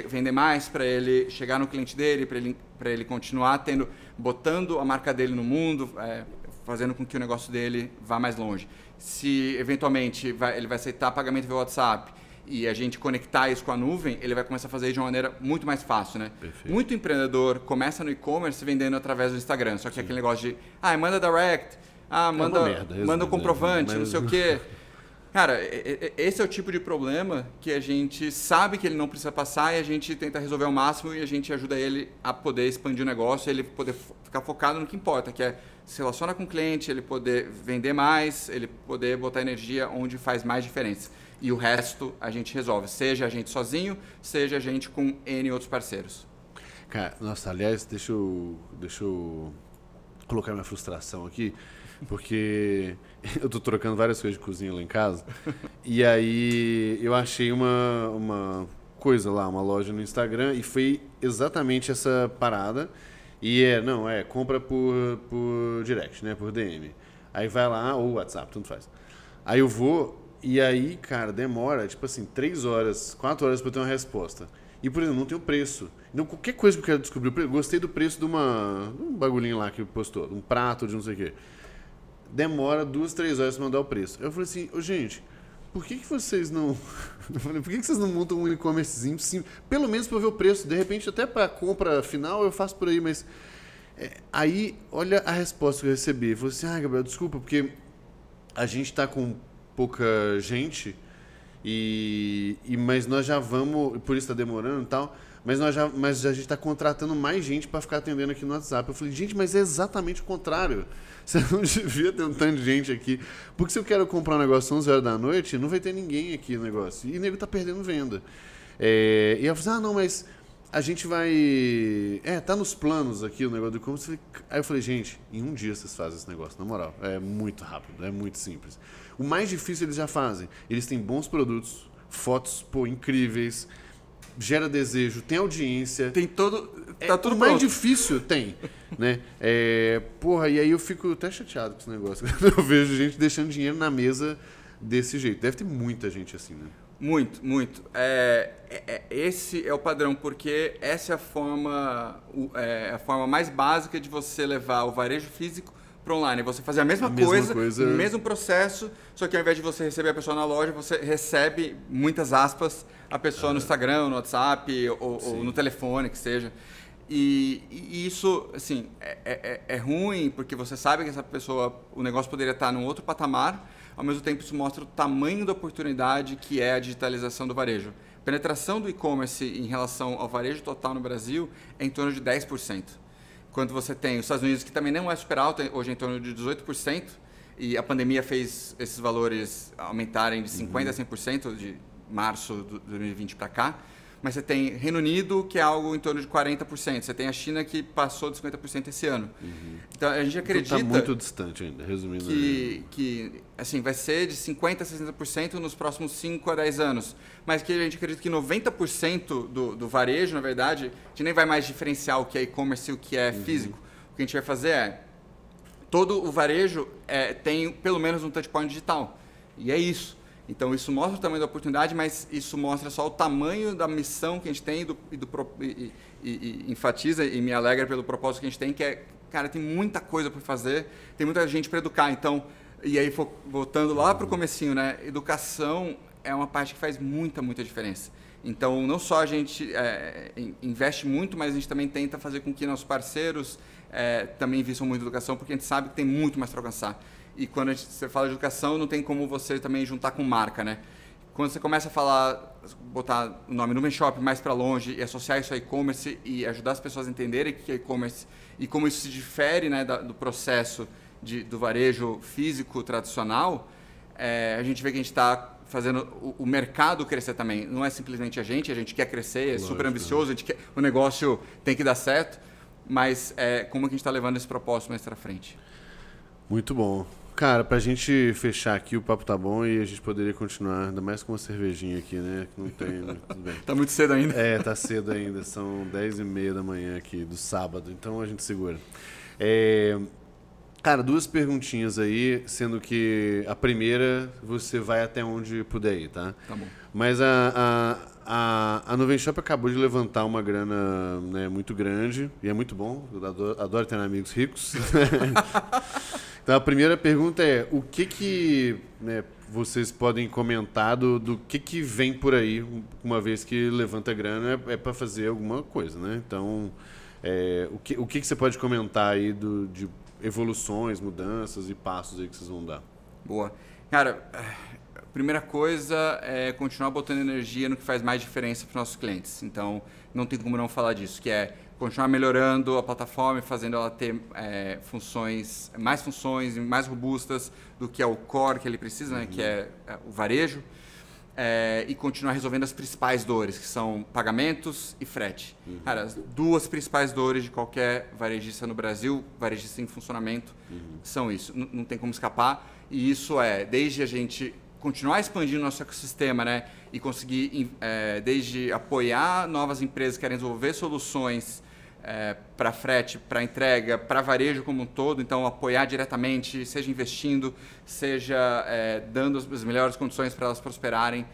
vender mais, para ele chegar no cliente dele, para ele continuar botando a marca dele no mundo, fazendo com que o negócio dele vá mais longe. Se, eventualmente, ele vai aceitar pagamento via WhatsApp e a gente conectar isso com a nuvem, ele vai começar a fazer de uma maneira muito mais fácil, né? Perfeito. Muito empreendedor começa no e-commerce vendendo através do Instagram, só que aquele negócio de, manda direct, manda o comprovante, não sei o quê. Cara, esse é o tipo de problema que a gente sabe que ele não precisa passar e a gente tenta resolver ao máximo e a gente ajuda ele a poder expandir o negócio, ele poder ficar focado no que importa, que é se relacionar com o cliente, ele poder vender mais, ele poder botar energia onde faz mais diferença. E o resto a gente resolve, seja a gente sozinho, seja a gente com N outros parceiros. Cara, nossa, aliás, deixa eu colocar minha frustração aqui, porque eu tô trocando várias coisas de cozinha lá em casa, e aí eu achei uma coisa lá, uma loja no Instagram, e foi exatamente essa parada, e compra por direct, né, por DM. Aí vai lá, ou WhatsApp, tanto faz. Aí eu vou, e aí, cara, demora, tipo assim, 3 horas, 4 horas pra eu ter uma resposta. E, por exemplo, não tem o preço. Então, qualquer coisa que eu quero descobrir, gostei do preço de um bagulhinho lá que postou, de um prato, de não sei o quê. Demora 2, 3 horas pra mandar o preço. Eu falei assim, gente, por que vocês não... por que vocês não montam um e-commercezinho, sim, pelo menos pra eu ver o preço? De repente, até pra compra final, eu faço por aí, mas... Aí, olha a resposta que eu recebi. Eu falei assim, Gabriel, desculpa, porque... a gente está com pouca gente, mas nós já vamos, por isso está demorando e tal, mas a gente está contratando mais gente para ficar atendendo aqui no WhatsApp. Eu falei, gente, mas é exatamente o contrário. Você não devia ter um tanto de gente aqui. Porque se eu quero comprar um negócio às 11 horas da noite, não vai ter ninguém aqui no negócio. E o nego tá perdendo venda. E eu falei, não, mas a gente vai... tá nos planos aqui o negócio do e-commerce. Aí eu falei, gente, em um dia vocês fazem esse negócio, na moral. É muito rápido, é muito simples. O mais difícil eles já fazem. Eles têm bons produtos, fotos, incríveis, gera desejo, tem audiência. Tem todo... Tá tudo o mais pronto. difícil tem, né? E aí eu fico até chateado com esse negócio. Eu vejo gente deixando dinheiro na mesa desse jeito. Deve ter muita gente assim, né? Muito, muito. Esse é o padrão, porque essa é a forma mais básica de você levar o varejo físico para online. Você fazer a mesma coisa, o mesmo processo, só que ao invés de você receber a pessoa na loja, você recebe, muitas aspas, a pessoa no Instagram, no WhatsApp ou no telefone, que seja. E isso, assim, é ruim, porque você sabe que essa pessoa, o negócio poderia estar num outro patamar, ao mesmo tempo isso mostra o tamanho da oportunidade que é a digitalização do varejo. A penetração do e-commerce em relação ao varejo total no Brasil é em torno de 10%. Quando você tem os Estados Unidos, que também não é super alto, hoje é em torno de 18%, e a pandemia fez esses valores aumentarem de 50% a 100% de março de 2020 para cá. Mas você tem Reino Unido, que é algo em torno de 40%. Você tem a China, que passou de 50% esse ano. Então, a gente acredita... Está muito distante ainda, resumindo. Que assim, vai ser de 50% a 60% nos próximos 5 a 10 anos. Mas que a gente acredita que 90% do varejo, na verdade, a gente nem vai mais diferenciar o que é e-commerce e o que é físico. O que a gente vai fazer todo o varejo tem pelo menos um touchpoint digital. E é isso. Então, isso mostra o tamanho da oportunidade, mas isso mostra só o tamanho da missão que a gente tem e enfatiza e me alegra pelo propósito que a gente tem, que é, cara, tem muita coisa para fazer, tem muita gente para educar. Então, e aí, voltando lá para o comecinho, né? Educação é uma parte que faz muita, muita diferença. Então, não só a gente investe muito, mas a gente também tenta fazer com que nossos parceiros também investam muito em educação, porque a gente sabe que tem muito mais para alcançar. E quando você fala de educação, não tem como você também juntar com marca, né? Quando você começa a falar, botar o nome Nuvenshop mais para longe e associar isso a e-commerce e ajudar as pessoas a entenderem o que é e-commerce e como isso se difere, né, do processo do varejo físico tradicional, a gente vê que a gente está fazendo o mercado crescer também. Não é simplesmente a gente quer crescer, é super ambicioso, o negócio tem que dar certo, mas como que a gente está levando esse propósito mais para frente. Muito bom. Cara, pra gente fechar aqui, o papo tá bom e a gente poderia continuar, ainda mais com uma cervejinha aqui, né? Que não tem, né? Tudo bem. Tá muito cedo ainda? Tá cedo ainda. São 10h30 da manhã aqui, do sábado. Então a gente segura. Cara, 2 perguntinhas aí, sendo que a primeira você vai até onde puder ir, tá? Tá bom. Mas a Nuvenshop acabou de levantar uma grana, né, muito grande e é muito bom. Eu adoro ter amigos ricos. Então, a primeira pergunta é, o que né, vocês podem comentar do que vem por aí, uma vez que levanta grana, para fazer alguma coisa, né? Então, o que você pode comentar aí de evoluções, mudanças e passos aí que vocês vão dar? Boa. Cara, a primeira coisa é continuar botando energia no que faz mais diferença para os nossos clientes. Então, não tem como não falar disso, que é continuar melhorando a plataforma e fazendo ela ter mais funções e mais robustas do que é o core que ele precisa, né, que é o varejo, e continuar resolvendo as principais dores, que são pagamentos e frete. Cara, as 2 principais dores de qualquer varejista no Brasil, varejista em funcionamento, são isso. Não tem como escapar. E isso desde a gente continuar expandindo nosso ecossistema, né, e conseguir desde apoiar novas empresas que querem desenvolver soluções para frete, para entrega, para varejo como um todo, então apoiar diretamente, seja investindo, seja dando as melhores condições para elas prosperarem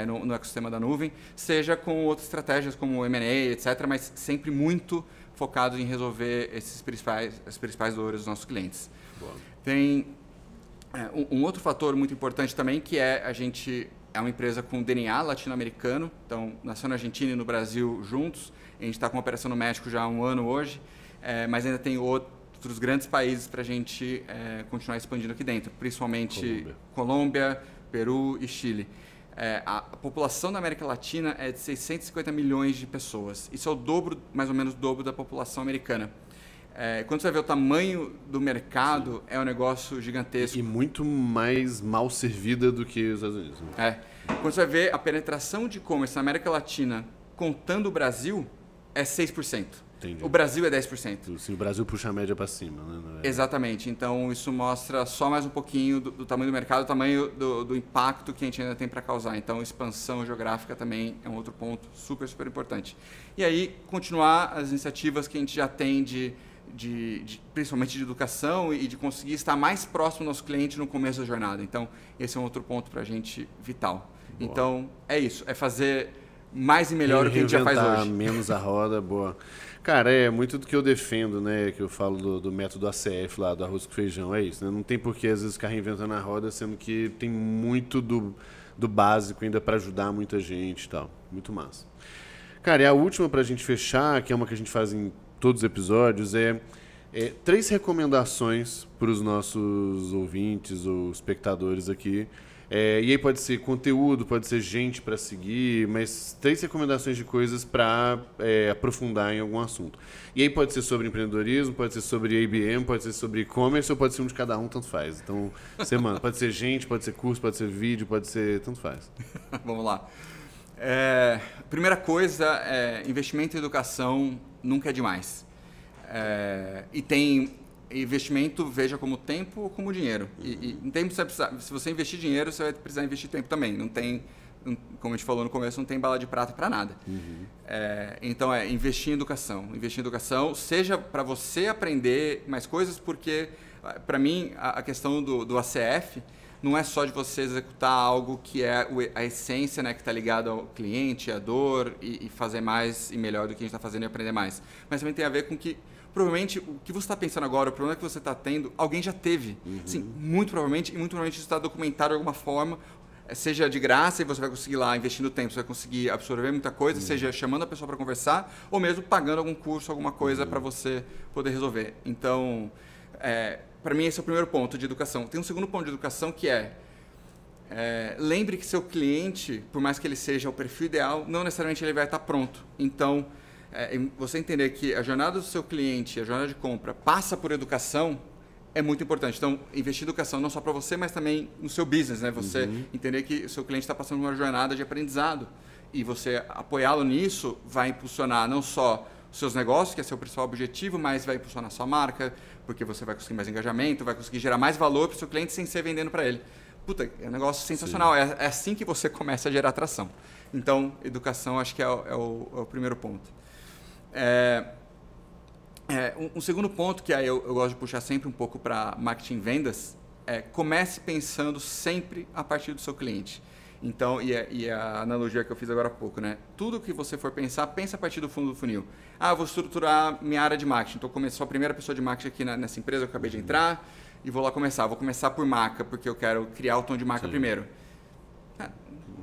no ecossistema da nuvem, seja com outras estratégias como M&A, etc., mas sempre muito focado em resolver as principais dores dos nossos clientes. Boa. Tem um outro fator muito importante também, que a gente é uma empresa com DNA latino-americano, então nasceu na Argentina e no Brasil juntos. A gente está com uma operação no México já há 1 ano hoje, mas ainda tem outros grandes países para a gente continuar expandindo aqui dentro, principalmente Colômbia, Peru e Chile. A população da América Latina é de 650 milhões de pessoas. Isso é o dobro, mais ou menos o dobro da população americana. Quando você vai ver o tamanho do mercado, sim, é um negócio gigantesco. E muito mais mal servida do que os Estados Unidos. Né? Quando você vai ver a penetração de e-commerce na América Latina, contando o Brasil, é 6%. Entendi. O Brasil é 10%. Sim, o Brasil puxa a média para cima. Né? Exatamente. Então, isso mostra só mais um pouquinho do tamanho do mercado, do tamanho do impacto que a gente ainda tem para causar. Então, expansão geográfica também é um outro ponto super, super importante. E aí, continuar as iniciativas que a gente já tem principalmente de educação e de conseguir estar mais próximo do nosso cliente no começo da jornada. Então, esse é um outro ponto para a gente vital. Boa. Então, é isso. É fazer mais e melhor o que a gente já faz hoje. Menos a roda, boa. Cara, é muito do que eu defendo, né? Que eu falo do método ACF lá, do arroz com feijão. É isso, né? Não tem por que, às vezes, ficar reinventando a roda, sendo que tem muito do básico ainda para ajudar muita gente e tal. Muito massa. Cara, e a última pra gente fechar, que é uma que a gente faz em todos os episódios, é 3 recomendações para os nossos ouvintes ou espectadores aqui. E aí pode ser conteúdo, pode ser gente para seguir, mas 3 recomendações de coisas para aprofundar em algum assunto. E aí pode ser sobre empreendedorismo, pode ser sobre ABM, pode ser sobre e-commerce ou pode ser um de cada um, tanto faz. Então, você manda, pode ser gente, pode ser curso, pode ser vídeo, pode ser, tanto faz. Vamos lá. Primeira coisa, investimento em educação nunca é demais. E tem investimento, veja como tempo ou como dinheiro. E em tempo, se você investir dinheiro, você vai precisar investir tempo também. Não tem, como a gente falou no começo, não tem bala de prata para nada. Uhum. Então, investir em educação. Investir em educação, seja para você aprender mais coisas, porque, para mim, a questão do ACF não é só de você executar algo que é a essência, né, que está ligado ao cliente, à dor, e fazer mais e melhor do que a gente está fazendo e aprender mais. Mas também tem a ver com que, provavelmente, o que você está pensando agora, o problema que você está tendo, alguém já teve. Uhum. Sim, muito provavelmente isso está documentado de alguma forma, seja de graça e você vai conseguir lá, investindo tempo, você vai conseguir absorver muita coisa, seja chamando a pessoa para conversar, ou mesmo pagando algum curso, alguma coisa para você poder resolver. Então, para mim, esse é o primeiro ponto de educação. Tem um segundo ponto de educação que lembre que seu cliente, por mais que ele seja o perfil ideal, não necessariamente ele vai estar pronto. Então, você entender que a jornada do seu cliente, a jornada de compra, passa por educação, é muito importante. Então, investir em educação não só para você, mas também no seu business, né? Você entender que o seu cliente está passando uma jornada de aprendizado e você apoiá-lo nisso vai impulsionar não só os seus negócios, que é seu principal objetivo, mas vai impulsionar a sua marca, porque você vai conseguir mais engajamento, vai conseguir gerar mais valor para o seu cliente sem ser vendendo para ele. Puta, é um negócio sensacional. É assim que você começa a gerar atração. Então, educação acho que é o primeiro ponto. Um segundo ponto que aí eu gosto de puxar sempre um pouco para marketing e vendas comece pensando sempre a partir do seu cliente. Então, e a analogia que eu fiz agora há pouco, né? Tudo que você for pensar, pensa a partir do fundo do funil. Eu vou estruturar minha área de marketing. Então, sou a primeira pessoa de marketing aqui nessa empresa, eu acabei de entrar e vou lá começar. Vou começar por marca, porque eu quero criar o tom de marca primeiro.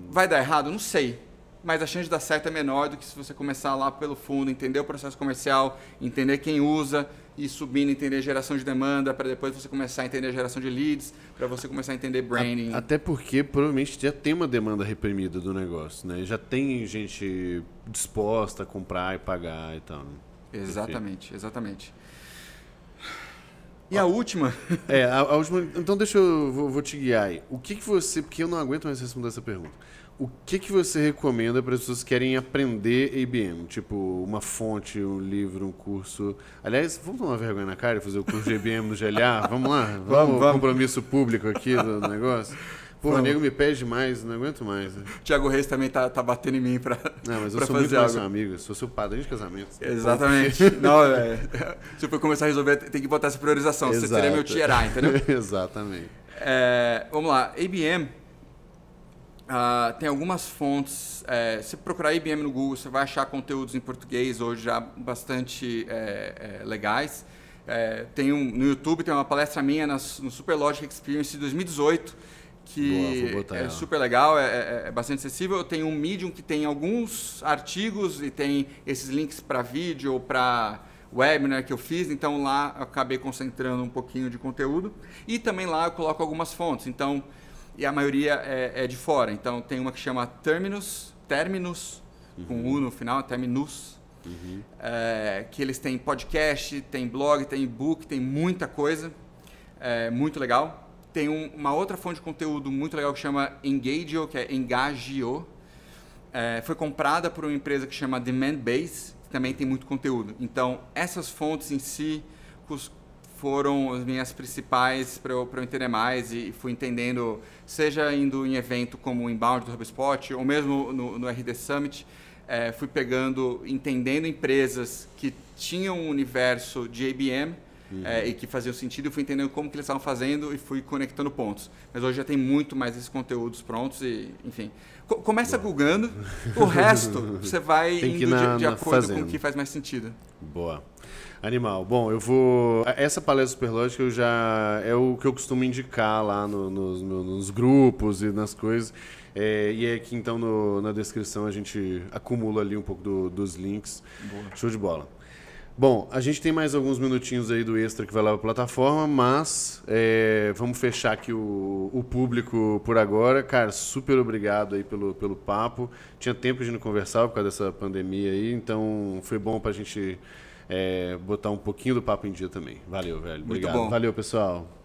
Vai dar errado? Não sei. Mas a chance de dar certo é menor do que se você começar lá pelo fundo, entender o processo comercial, entender quem usa e subindo, entender geração de demanda, para depois você começar a entender a geração de leads, para você começar a entender branding. Até porque provavelmente já tem uma demanda reprimida do negócio, né? Já tem gente disposta a comprar e pagar e tal. Né? Exatamente, exatamente. E a última? A última. Então vou te guiar aí. O que você. Porque eu não aguento mais responder essa pergunta. O que você recomenda para as pessoas que querem aprender ABM? Tipo, uma fonte, um livro, um curso. Aliás, vamos tomar vergonha na cara e fazer o curso de ABM no GLA? Vamos lá? Vamos. Compromisso público aqui do negócio? Porra, o nego me pede demais, não aguento mais. Né? Tiago Reis também tá batendo em mim para Não, mas eu sou muito mais seu amigo, eu sou seu padrinho de casamento. Exatamente. Não, se eu for começar a resolver, tem que botar essa priorização. Exato. Você seria meu tirar, entendeu? Exatamente. Vamos lá, ABM. Tem algumas fontes. Se procurar IBM no Google, você vai achar conteúdos em português hoje já bastante legais. No YouTube tem uma palestra minha no Superlogic Experience de 2018, que é super legal, é bastante acessível. Eu tenho um Medium que tem alguns artigos e tem esses links para vídeo ou para webinar que eu fiz, então lá eu acabei concentrando um pouquinho de conteúdo. E também lá eu coloco algumas fontes, então, e a maioria é de fora. Então tem uma que chama Terminus, com U no final, Terminus, que eles têm podcast, tem blog, tem e-book, tem muita coisa, muito legal. Tem uma outra fonte de conteúdo muito legal que chama Engagio, que é Engagio. Foi comprada por uma empresa que chama Demandbase, que também tem muito conteúdo. Então, essas fontes em si foram as minhas principais para eu entender mais e fui entendendo, seja indo em evento como o Inbound do HubSpot ou mesmo no RD Summit, fui entendendo empresas que tinham um universo de ABM e que faziam sentido, e fui entendendo como que eles estavam fazendo e fui conectando pontos. Mas hoje já tem muito mais esses conteúdos prontos e, enfim... Começa googando, o resto você vai indo de acordo com o que faz mais sentido. Boa. Animal. Bom, eu vou... Essa palestra Superlógica é o que eu costumo indicar lá nos grupos e nas coisas. E aqui, então, na descrição a gente acumula ali um pouco dos links. Boa. Show de bola. Bom, a gente tem mais alguns minutinhos aí do extra que vai lá para a plataforma, mas vamos fechar aqui o público por agora. Cara, super obrigado aí pelo papo. Tinha tempo que a gente não conversava por causa dessa pandemia aí, então foi bom para a gente botar um pouquinho do papo em dia também. Valeu, velho. Obrigado. Muito bom. Valeu, pessoal.